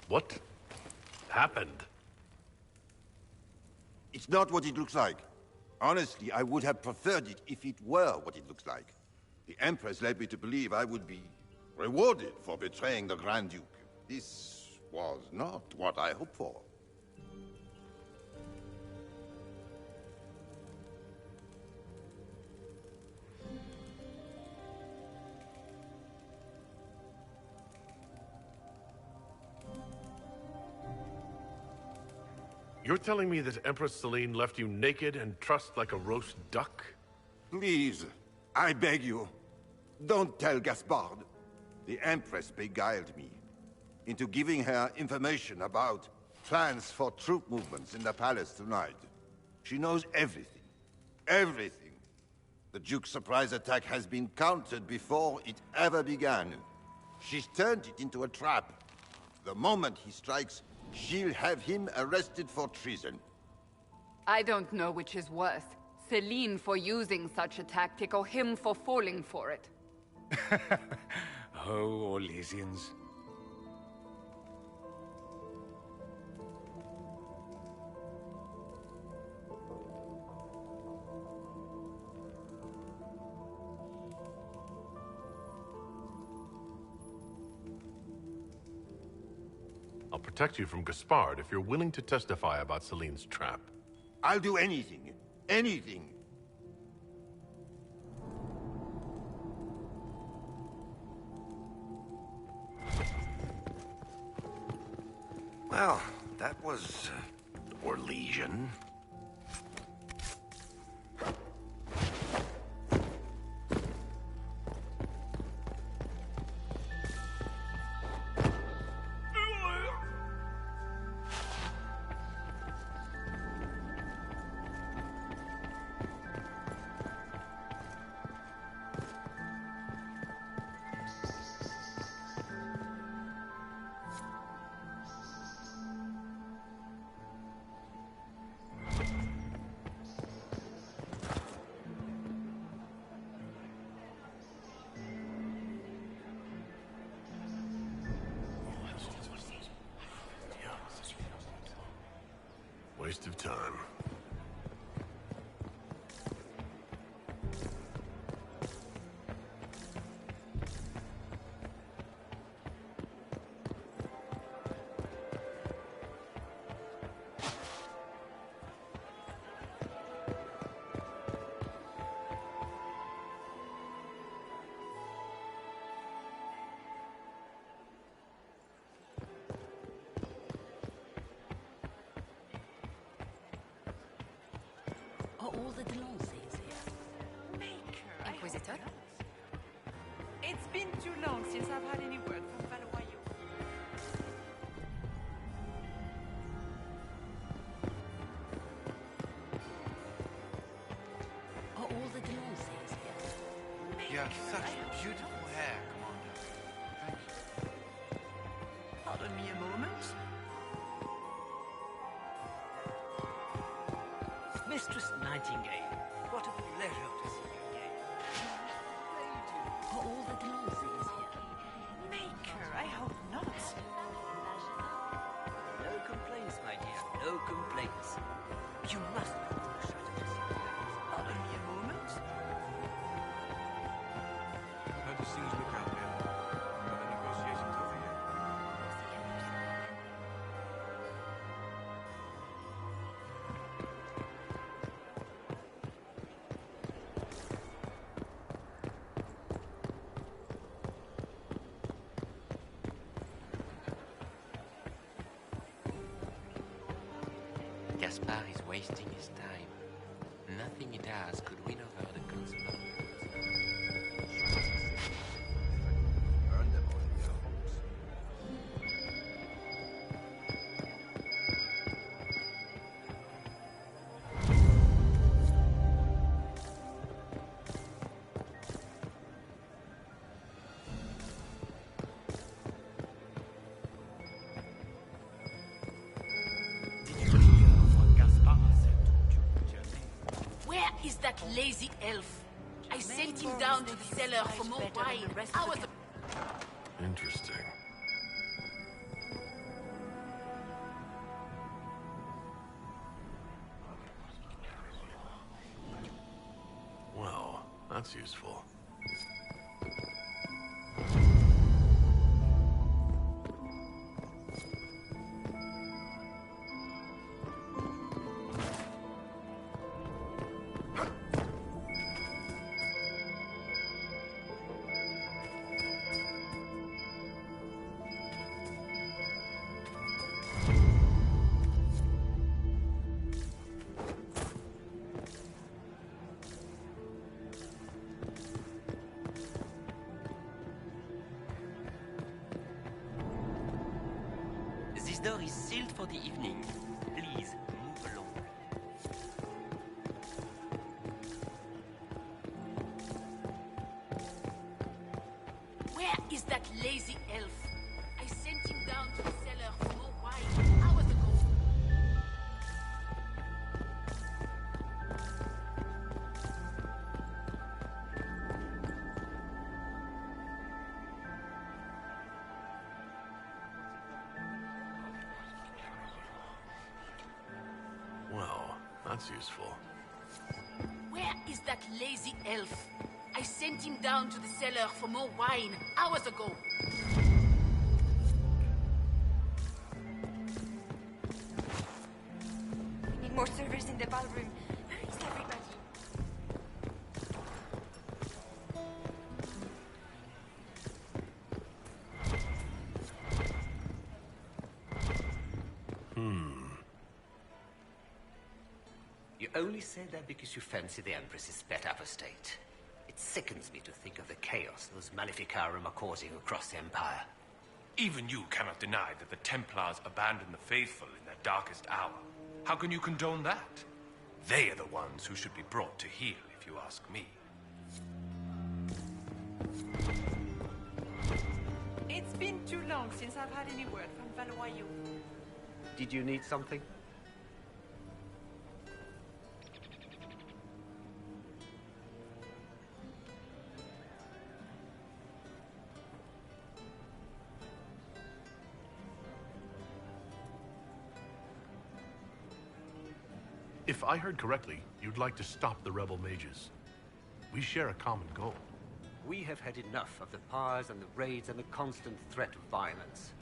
What happened? It's not what it looks like. Honestly, I would have preferred it if it were what it looks like. The Empress led me to believe I would be rewarded for betraying the Grand Duke. This was not what I hoped for. You're telling me that Empress Celine left you naked and trussed like a roast duck? Please, I beg you, don't tell Gaspard. The Empress beguiled me into giving her information about plans for troop movements in the palace tonight. She knows everything. Everything. The Duke's surprise attack has been countered before it ever began. She's turned it into a trap. The moment he strikes, she'll have him arrested for treason. I don't know which is worse. Celine for using such a tactic, or him for falling for it. Oh, Orlesians. I'll protect you from Gaspard if you're willing to testify about Celine's trap. I'll do anything. Anything. Well, that was Orlesian. Waste of time. All the Delonces here. Maker, Inquisitor? It's been too long since I've had any word from Valois. Are all the Delonces here? You have such beautiful hair, Commander. Thank you. Pardon me a moment. Mistress Nightingale, what a pleasure to see you again. Are all the Delonces here? Maker, I hope not. No complaints, my dear. No complaints. You must come to the shadows. Pardon me a moment. How does things look out there? Are the negotiations over yet? Gaspard is wasting his time. Nothing he does could win over the Consular. Burn them all in their homes. Where is that lazy elf? I sent him down to the cellar for more wine. How was the... Interesting. Well, that's useful. door is sealed for the evening. Please, move along. Where is that lazy elf? I sent him down to the cellar for more wine hours ago. Well, that's useful. Where is that lazy elf? I sent him down to the cellar for more wine hours ago. We need more servers in the ballroom. Where is everybody? You only say that because you fancy the Empress's pet apostate. It sickens me to think of the chaos those Maleficarum are causing across the Empire. Even you cannot deny that the Templars abandoned the faithful in their darkest hour. How can you condone that? They are the ones who should be brought to heel, if you ask me. It's been too long since I've had any word from Valois. Did you need something? If I heard correctly, you'd like to stop the rebel mages. We share a common goal. We have had enough of the pyres and the raids and the constant threat of violence.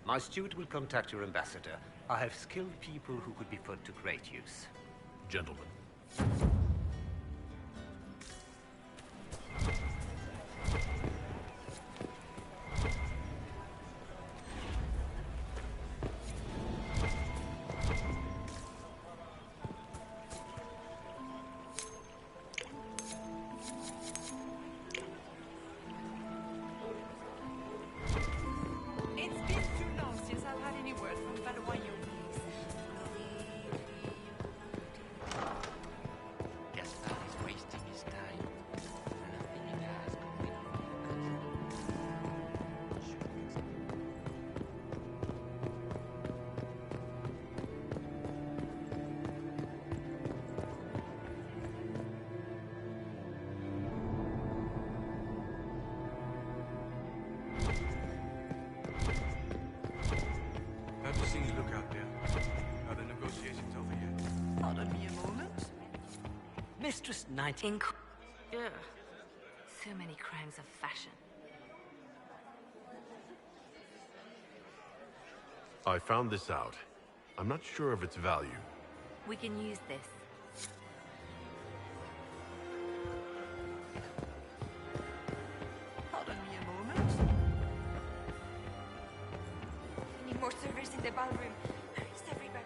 My steward will contact your ambassador. I have skilled people who could be put to great use. Gentlemen. It's been too long since I've had any word from Valois. Gaspard is wasting his time. Nothing he does could win How do things look out there? Are the negotiations over yet? Pardon me a moment. Mistress Nightingale. Ugh. So many crimes of fashion. I found this out. I'm not sure of its value. We can use this. Pardon me a moment. We need more servers in the ballroom. Where is everybody?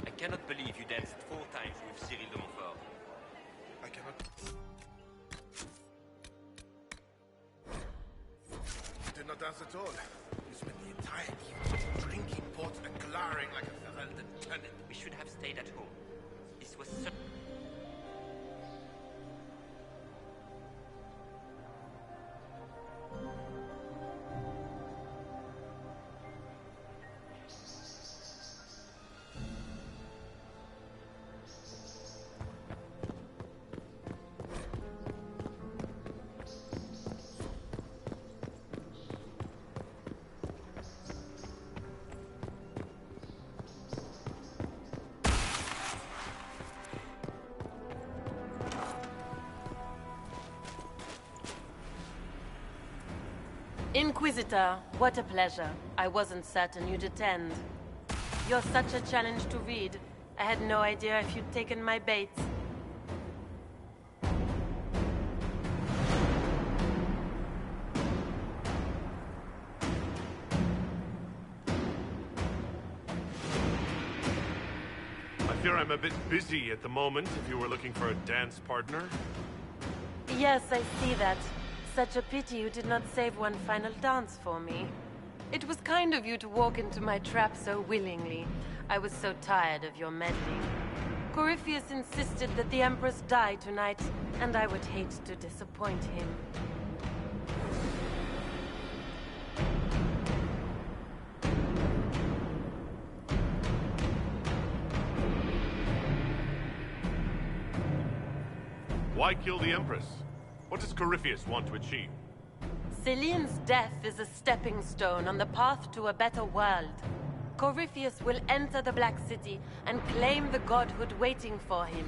I cannot believe you danced 4 times with Cyril de Montfort. I cannot... Did not dance at all. You spent the entire evening drinking port and glowering like a Ferelden turnip. We should have stayed at home. This was so... Inquisitor, what a pleasure. I wasn't certain you'd attend. You're such a challenge to read. I had no idea if you'd taken my bait. fear I'm a bit busy at the moment if you were looking for a dance partner. Yes, I see that. Such a pity you did not save one final dance for me. It was kind of you to walk into my trap so willingly. I was so tired of your meddling. Corypheus insisted that the Empress die tonight, and I would hate to disappoint him. Why kill the Empress? What does Corypheus want to achieve? Celine's death is a stepping stone on the path to a better world. Corypheus will enter the Black City and claim the godhood waiting for him.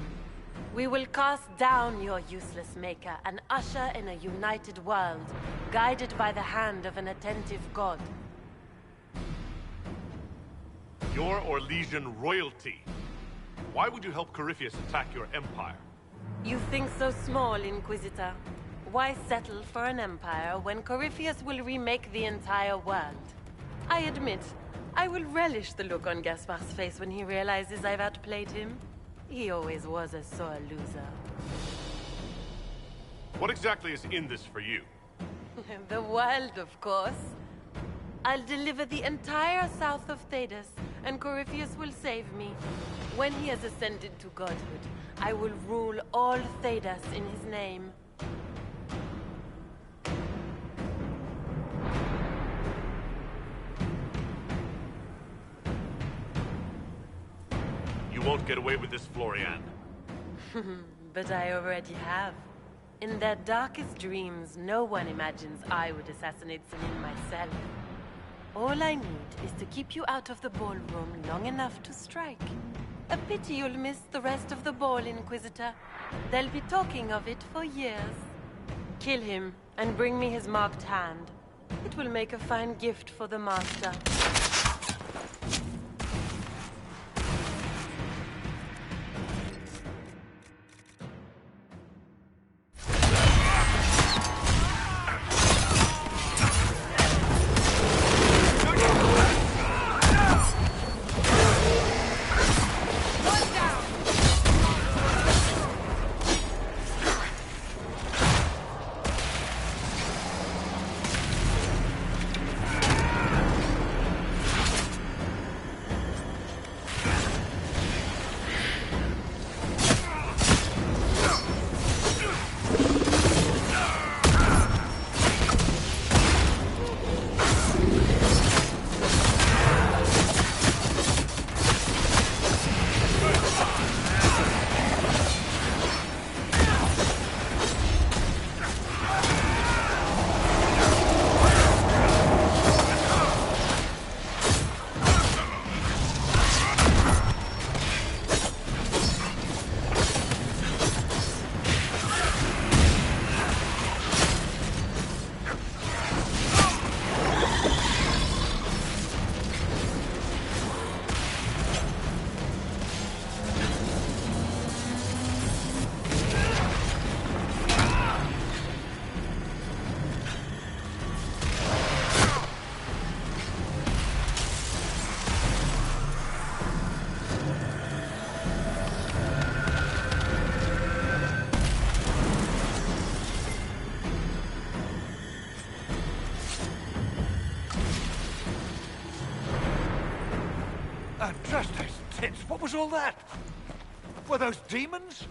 We will cast down your useless maker and usher in a united world, guided by the hand of an attentive god. You're Orlesian royalty. Why would you help Corypheus attack your empire? You think so small, Inquisitor. Why settle for an empire when Corypheus will remake the entire world? I admit, I will relish the look on Gaspar's face when he realizes I've outplayed him. He always was a sore loser. What exactly is in this for you? The world, of course. I'll deliver the entire south of Thedas, and Corypheus will save me. When he has ascended to godhood, I will rule all Thedas in his name. You won't get away with this, Florian. But I already have. In their darkest dreams, no one imagines I would assassinate Celine myself. All I need is to keep you out of the ballroom long enough to strike. A pity you'll miss the rest of the ball, Inquisitor. They'll be talking of it for years. Kill him, and bring me his marked hand. It will make a fine gift for the Master. What was all that? Were those demons?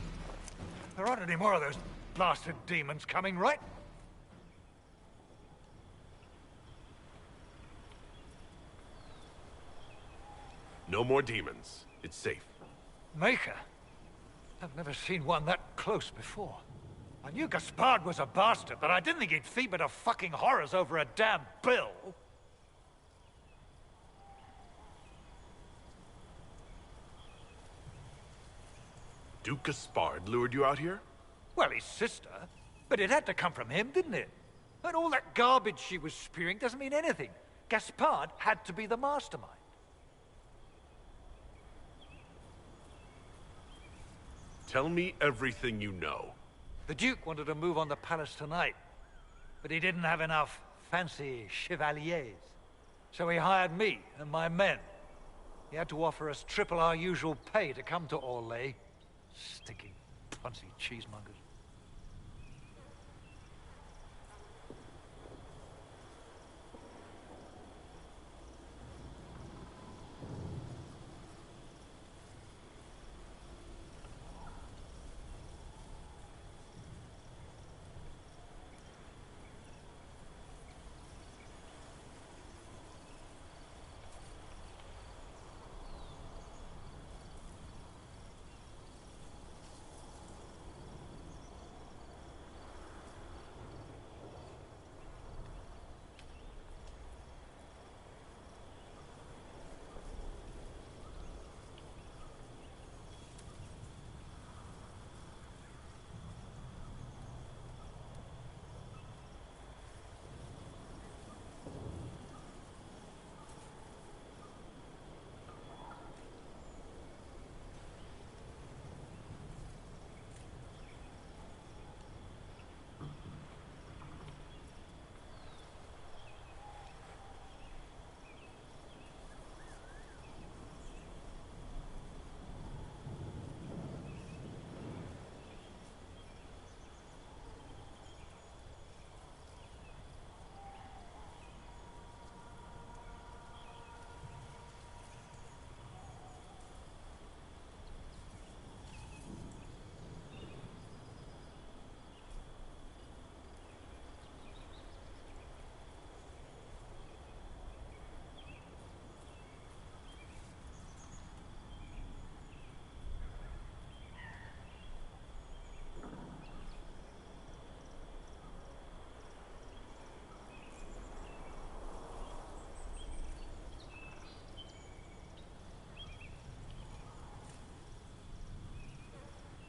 There aren't any more of those blasted demons coming, right? No more demons. It's safe. Maker? I've never seen one that close before. I knew Gaspard was a bastard, but I didn't think he'd feed to fucking horrors over a damn bill. Duke Gaspard lured you out here? Well, his sister. But it had to come from him, didn't it? And all that garbage she was spewing doesn't mean anything. Gaspard had to be the mastermind. Tell me everything you know. The Duke wanted to move on the palace tonight, but he didn't have enough fancy chevaliers. So he hired me and my men. He had to offer us triple our usual pay to come to Orlais. Stinking, punsy cheesemongers.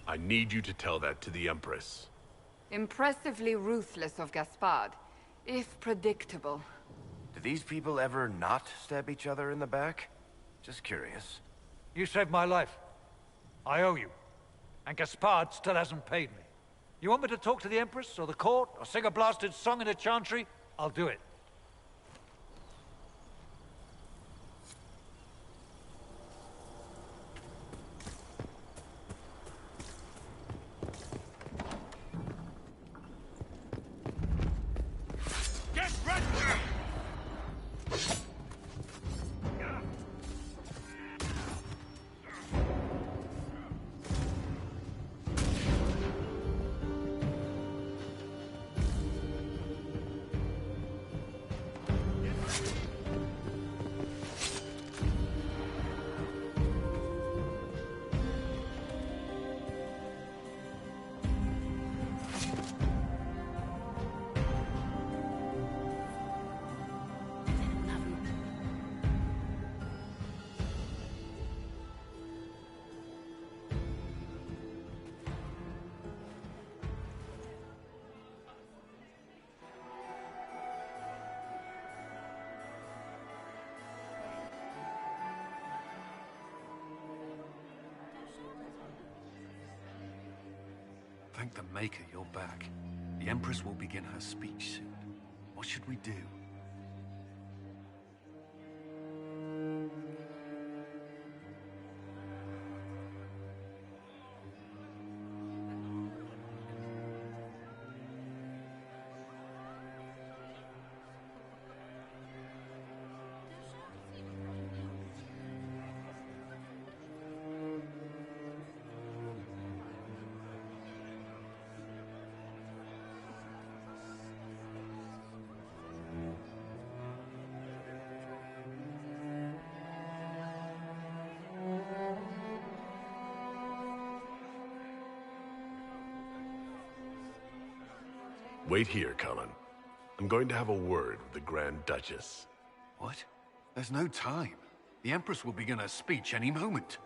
I need you to tell that to the Empress. Impressively ruthless of Gaspard, if predictable. Do these people ever not stab each other in the back? Just curious. You saved my life. I owe you. And Gaspard still hasn't paid me. You want me to talk to the Empress, or the court, or sing a blasted song in a chantry? I'll do it. Thank the Maker you're back. The Empress will begin her speech soon. What should we do? Wait here, Colin. I'm going to have a word with the Grand Duchess. What? There's no time. The Empress will begin her speech any moment.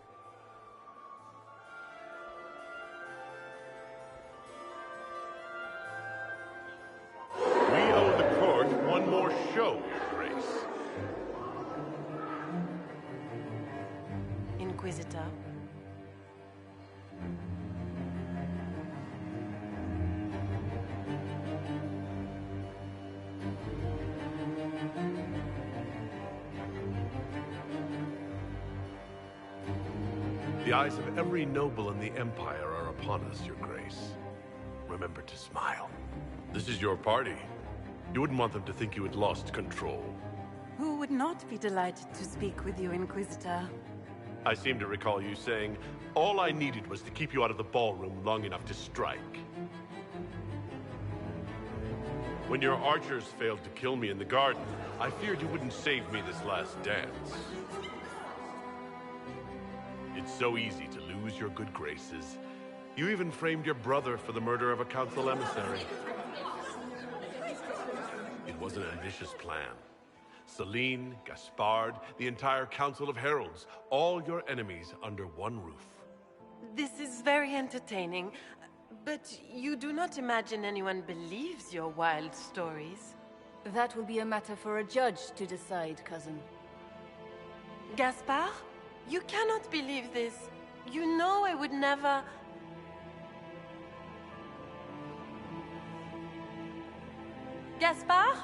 We owe the court one more show, Your Grace. Inquisitor. The eyes of every noble in the Empire are upon us, Your Grace. Remember to smile. This is your party. You wouldn't want them to think you had lost control. Who would not be delighted to speak with you, Inquisitor? I seem to recall you saying, all I needed was to keep you out of the ballroom long enough to strike. When your archers failed to kill me in the garden, I feared you wouldn't save me this last dance. It's so easy to lose your good graces. You even framed your brother for the murder of a council emissary. It was an ambitious plan. Celine, Gaspard, the entire Council of Heralds, all your enemies under one roof. This is very entertaining, but you do not imagine anyone believes your wild stories? That will be a matter for a judge to decide, cousin. Gaspard? You cannot believe this. You know I would never... Gaspard?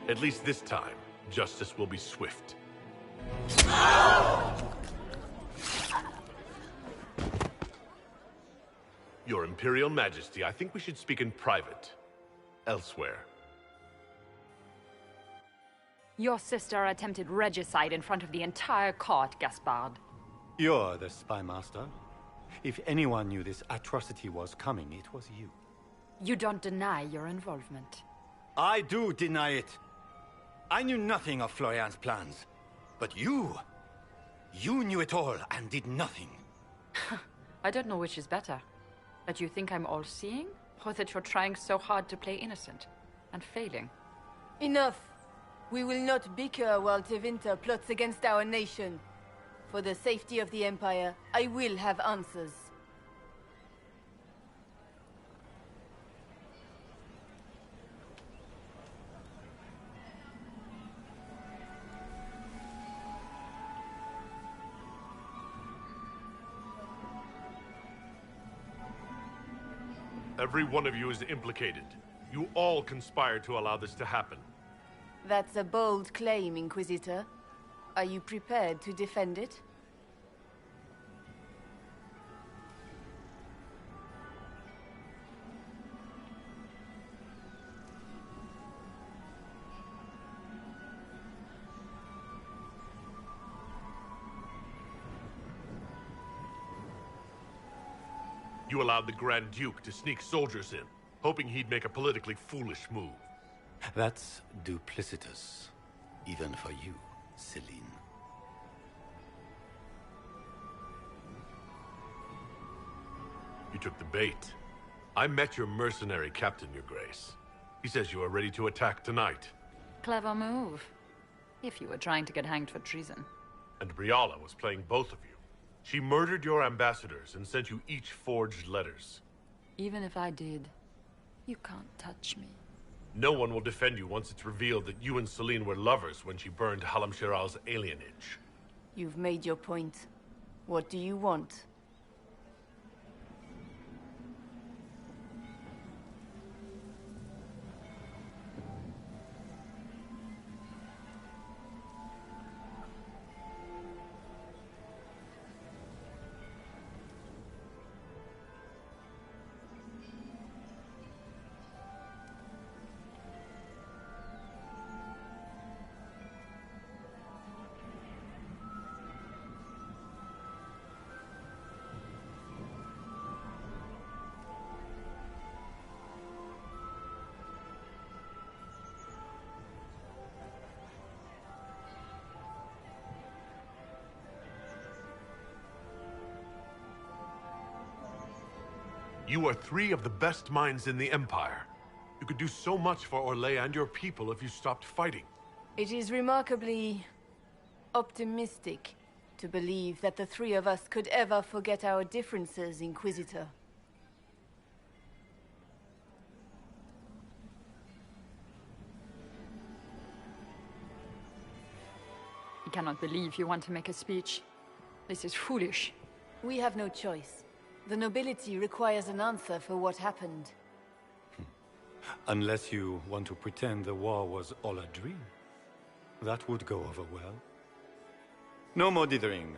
At least this time, justice will be swift. Your Imperial Majesty, I think we should speak in private. Elsewhere. Your sister attempted regicide in front of the entire court, Gaspard. You're the spy master. If anyone knew this atrocity was coming, it was you. You don't deny your involvement. I do deny it. I knew nothing of Florian's plans. But you knew it all and did nothing. I don't know which is better. That you think I'm all-seeing, or that you're trying so hard to play innocent and failing? Enough! We will not bicker while Tevinter plots against our nation. For the safety of the Empire, I will have answers. Every one of you is implicated. You all conspired to allow this to happen. That's a bold claim, Inquisitor. Are you prepared to defend it? You allowed the Grand Duke to sneak soldiers in, hoping he'd make a politically foolish move. That's duplicitous, even for you, Celine. You took the bait. I met your mercenary captain, Your Grace. He says you are ready to attack tonight. Clever move. If you were trying to get hanged for treason. And Briala was playing both of you. She murdered your ambassadors and sent you each forged letters. Even if I did, you can't touch me. No one will defend you once it's revealed that you and Celine were lovers when she burned Halam Shiral's alienage. You've made your point. What do you want? You are three of the best minds in the Empire. You could do so much for Orlais and your people if you stopped fighting. It is remarkably optimistic to believe that the three of us could ever forget our differences, Inquisitor. I cannot believe you want to make a speech. This is foolish. We have no choice. The nobility requires an answer for what happened. Unless you want to pretend the war was all a dream. That would go over well. No more dithering.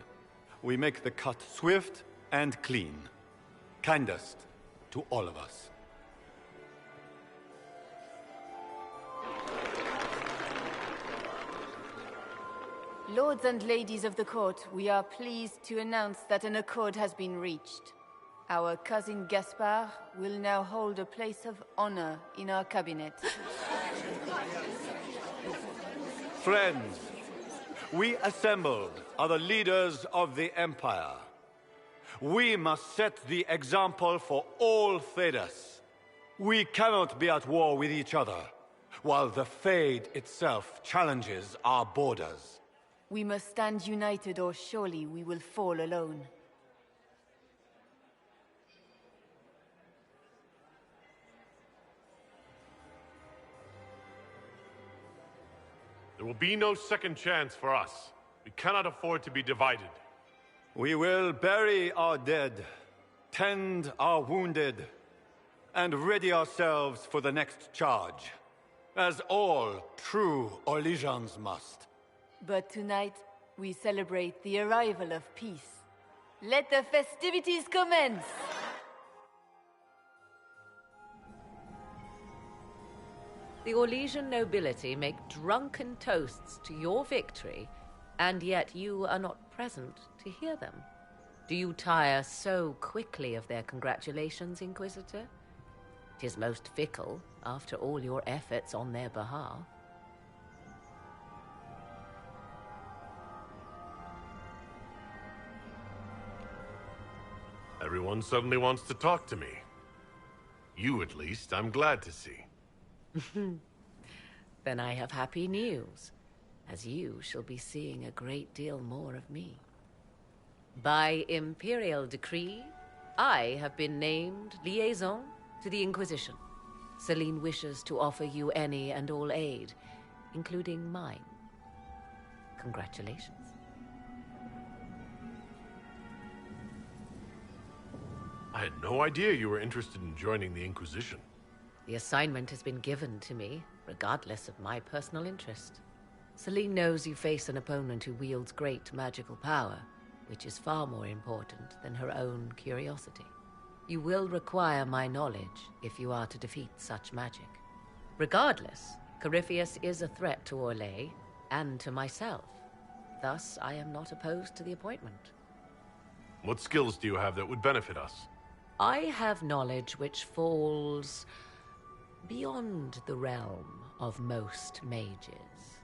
We make the cut swift and clean. Kindest to all of us. Lords and ladies of the court, we are pleased to announce that an accord has been reached. Our cousin Gaspard will now hold a place of honor in our cabinet. Friends, we assembled are the leaders of the Empire. We must set the example for all Thedas. We cannot be at war with each other, while the Fade itself challenges our borders. We must stand united, or surely we will fall alone. There will be no second chance for us. We cannot afford to be divided. We will bury our dead, tend our wounded, and ready ourselves for the next charge, as all true Orlesians must. But tonight, we celebrate the arrival of peace. Let the festivities commence! The Orlesian nobility make drunken toasts to your victory, and yet you are not present to hear them. Do you tire so quickly of their congratulations, Inquisitor? 'Tis most fickle, after all your efforts on their behalf. Everyone suddenly wants to talk to me. You, at least, I'm glad to see. Then I have happy news, as you shall be seeing a great deal more of me. By imperial decree, I have been named liaison to the Inquisition. Celine wishes to offer you any and all aid, including mine. Congratulations. I had no idea you were interested in joining the Inquisition. The assignment has been given to me, regardless of my personal interest. Celine knows you face an opponent who wields great magical power, which is far more important than her own curiosity. You will require my knowledge if you are to defeat such magic. Regardless, Corypheus is a threat to Orlais and to myself. Thus, I am not opposed to the appointment. What skills do you have that would benefit us? I have knowledge which falls beyond the realm of most mages.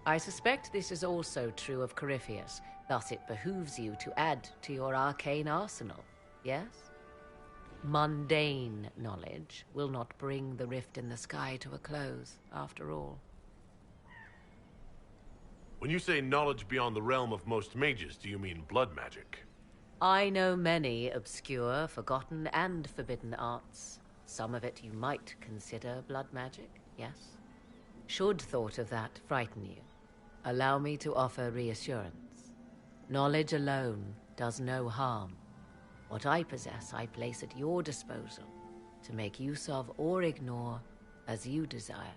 I suspect this is also true of Corypheus, thus it behooves you to add to your arcane arsenal, yes? Mundane knowledge will not bring the rift in the sky to a close, after all. When you say knowledge beyond the realm of most mages, do you mean blood magic? I know many obscure, forgotten, and forbidden arts. Some of it you might consider blood magic, yes? Should thought of that frighten you, allow me to offer reassurance. Knowledge alone does no harm. What I possess, I place at your disposal to make use of or ignore as you desire.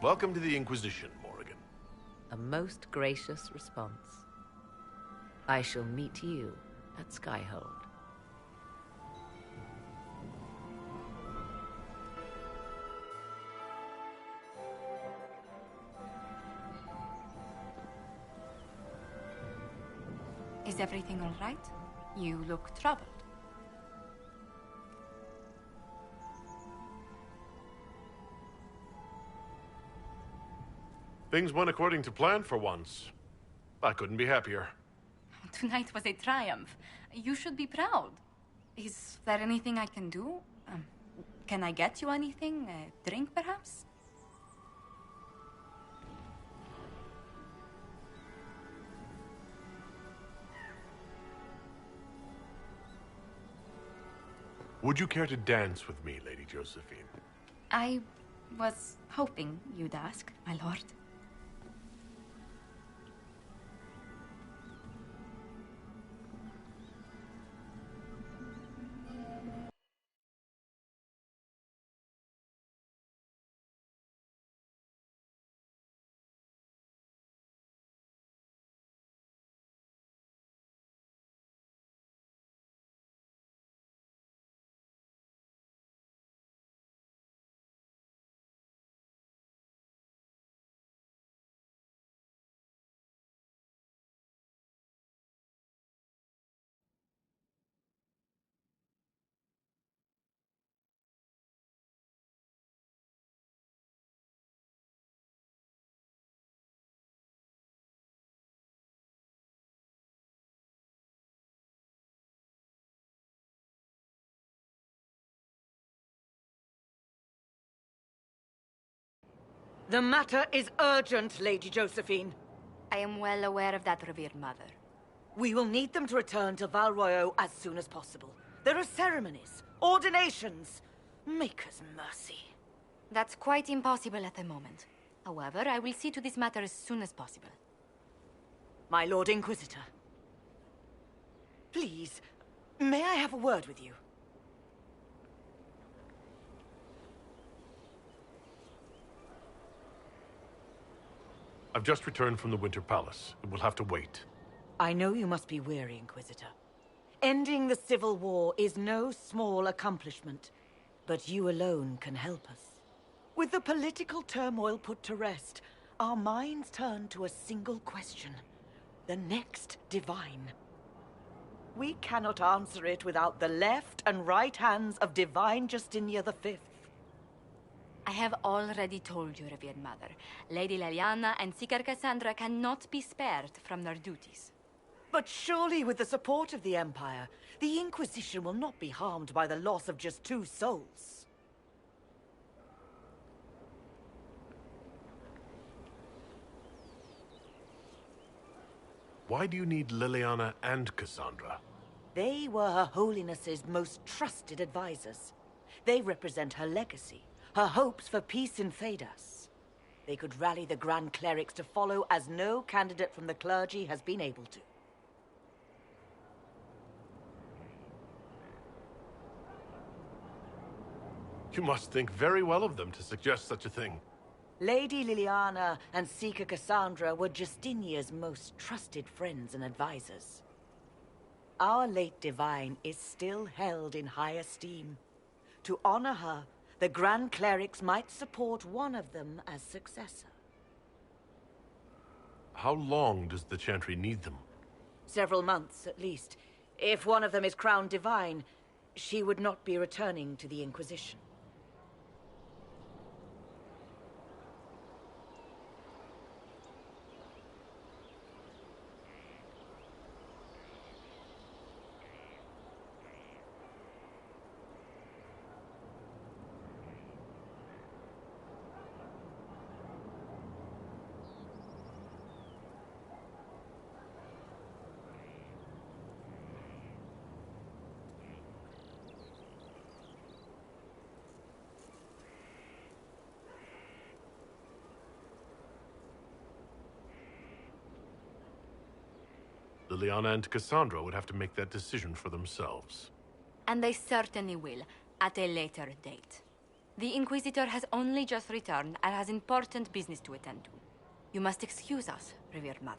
Welcome to the Inquisition, Morrigan. A most gracious response. I shall meet you at Skyhold. Is everything all right? You look troubled. Things went according to plan for once. I couldn't be happier. Tonight was a triumph. You should be proud. Is there anything I can do? Can I get you anything? A drink, perhaps? Would you care to dance with me, Lady Josephine? I Was hoping you'd ask, my lord. The matter is urgent, Lady Josephine. I am well aware of that, revered mother. We will need them to return to Val Royeaux as soon as possible. There are ceremonies, ordinations. Make us mercy. That's quite impossible at the moment. However, I will see to this matter as soon as possible. My Lord Inquisitor. Please, may I have a word with you? I've just returned from the Winter Palace. It will have to wait. I know you must be weary, Inquisitor. Ending the Civil War is no small accomplishment, but you alone can help us. With the political turmoil put to rest, our minds turn to a single question. The next Divine. We cannot answer it without the left and right hands of Divine Justinia V. I have already told you, revered mother. Lady Leliana and Seeker Cassandra cannot be spared from their duties. But surely with the support of the Empire, the Inquisition will not be harmed by the loss of just 2 souls. Why do you need Liliana and Cassandra? They were Her Holiness's most trusted advisors. They represent her legacy, her hopes for peace in Thedas. They could rally the Grand Clerics to follow as no candidate from the clergy has been able to. You must think very well of them to suggest such a thing. Lady Liliana and Seeker Cassandra were Justinia's most trusted friends and advisors. Our late Divine is still held in high esteem. To honor her, the Grand Clerics might support one of them as successor. How long does the Chantry need them? Several months, at least. If one of them is crowned Divine, she would not be returning to the Inquisition. Liliana and Cassandra would have to make that decision for themselves. And they certainly will, at a later date. The Inquisitor has only just returned and has important business to attend to. You must excuse us, revered mother.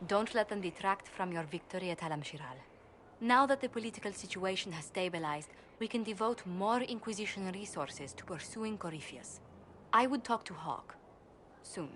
Don't let them detract from your victory at Alam-Shiral. Now that the political situation has stabilized, we can devote more Inquisition resources to pursuing Corypheus. I would talk to Hawke. Soon.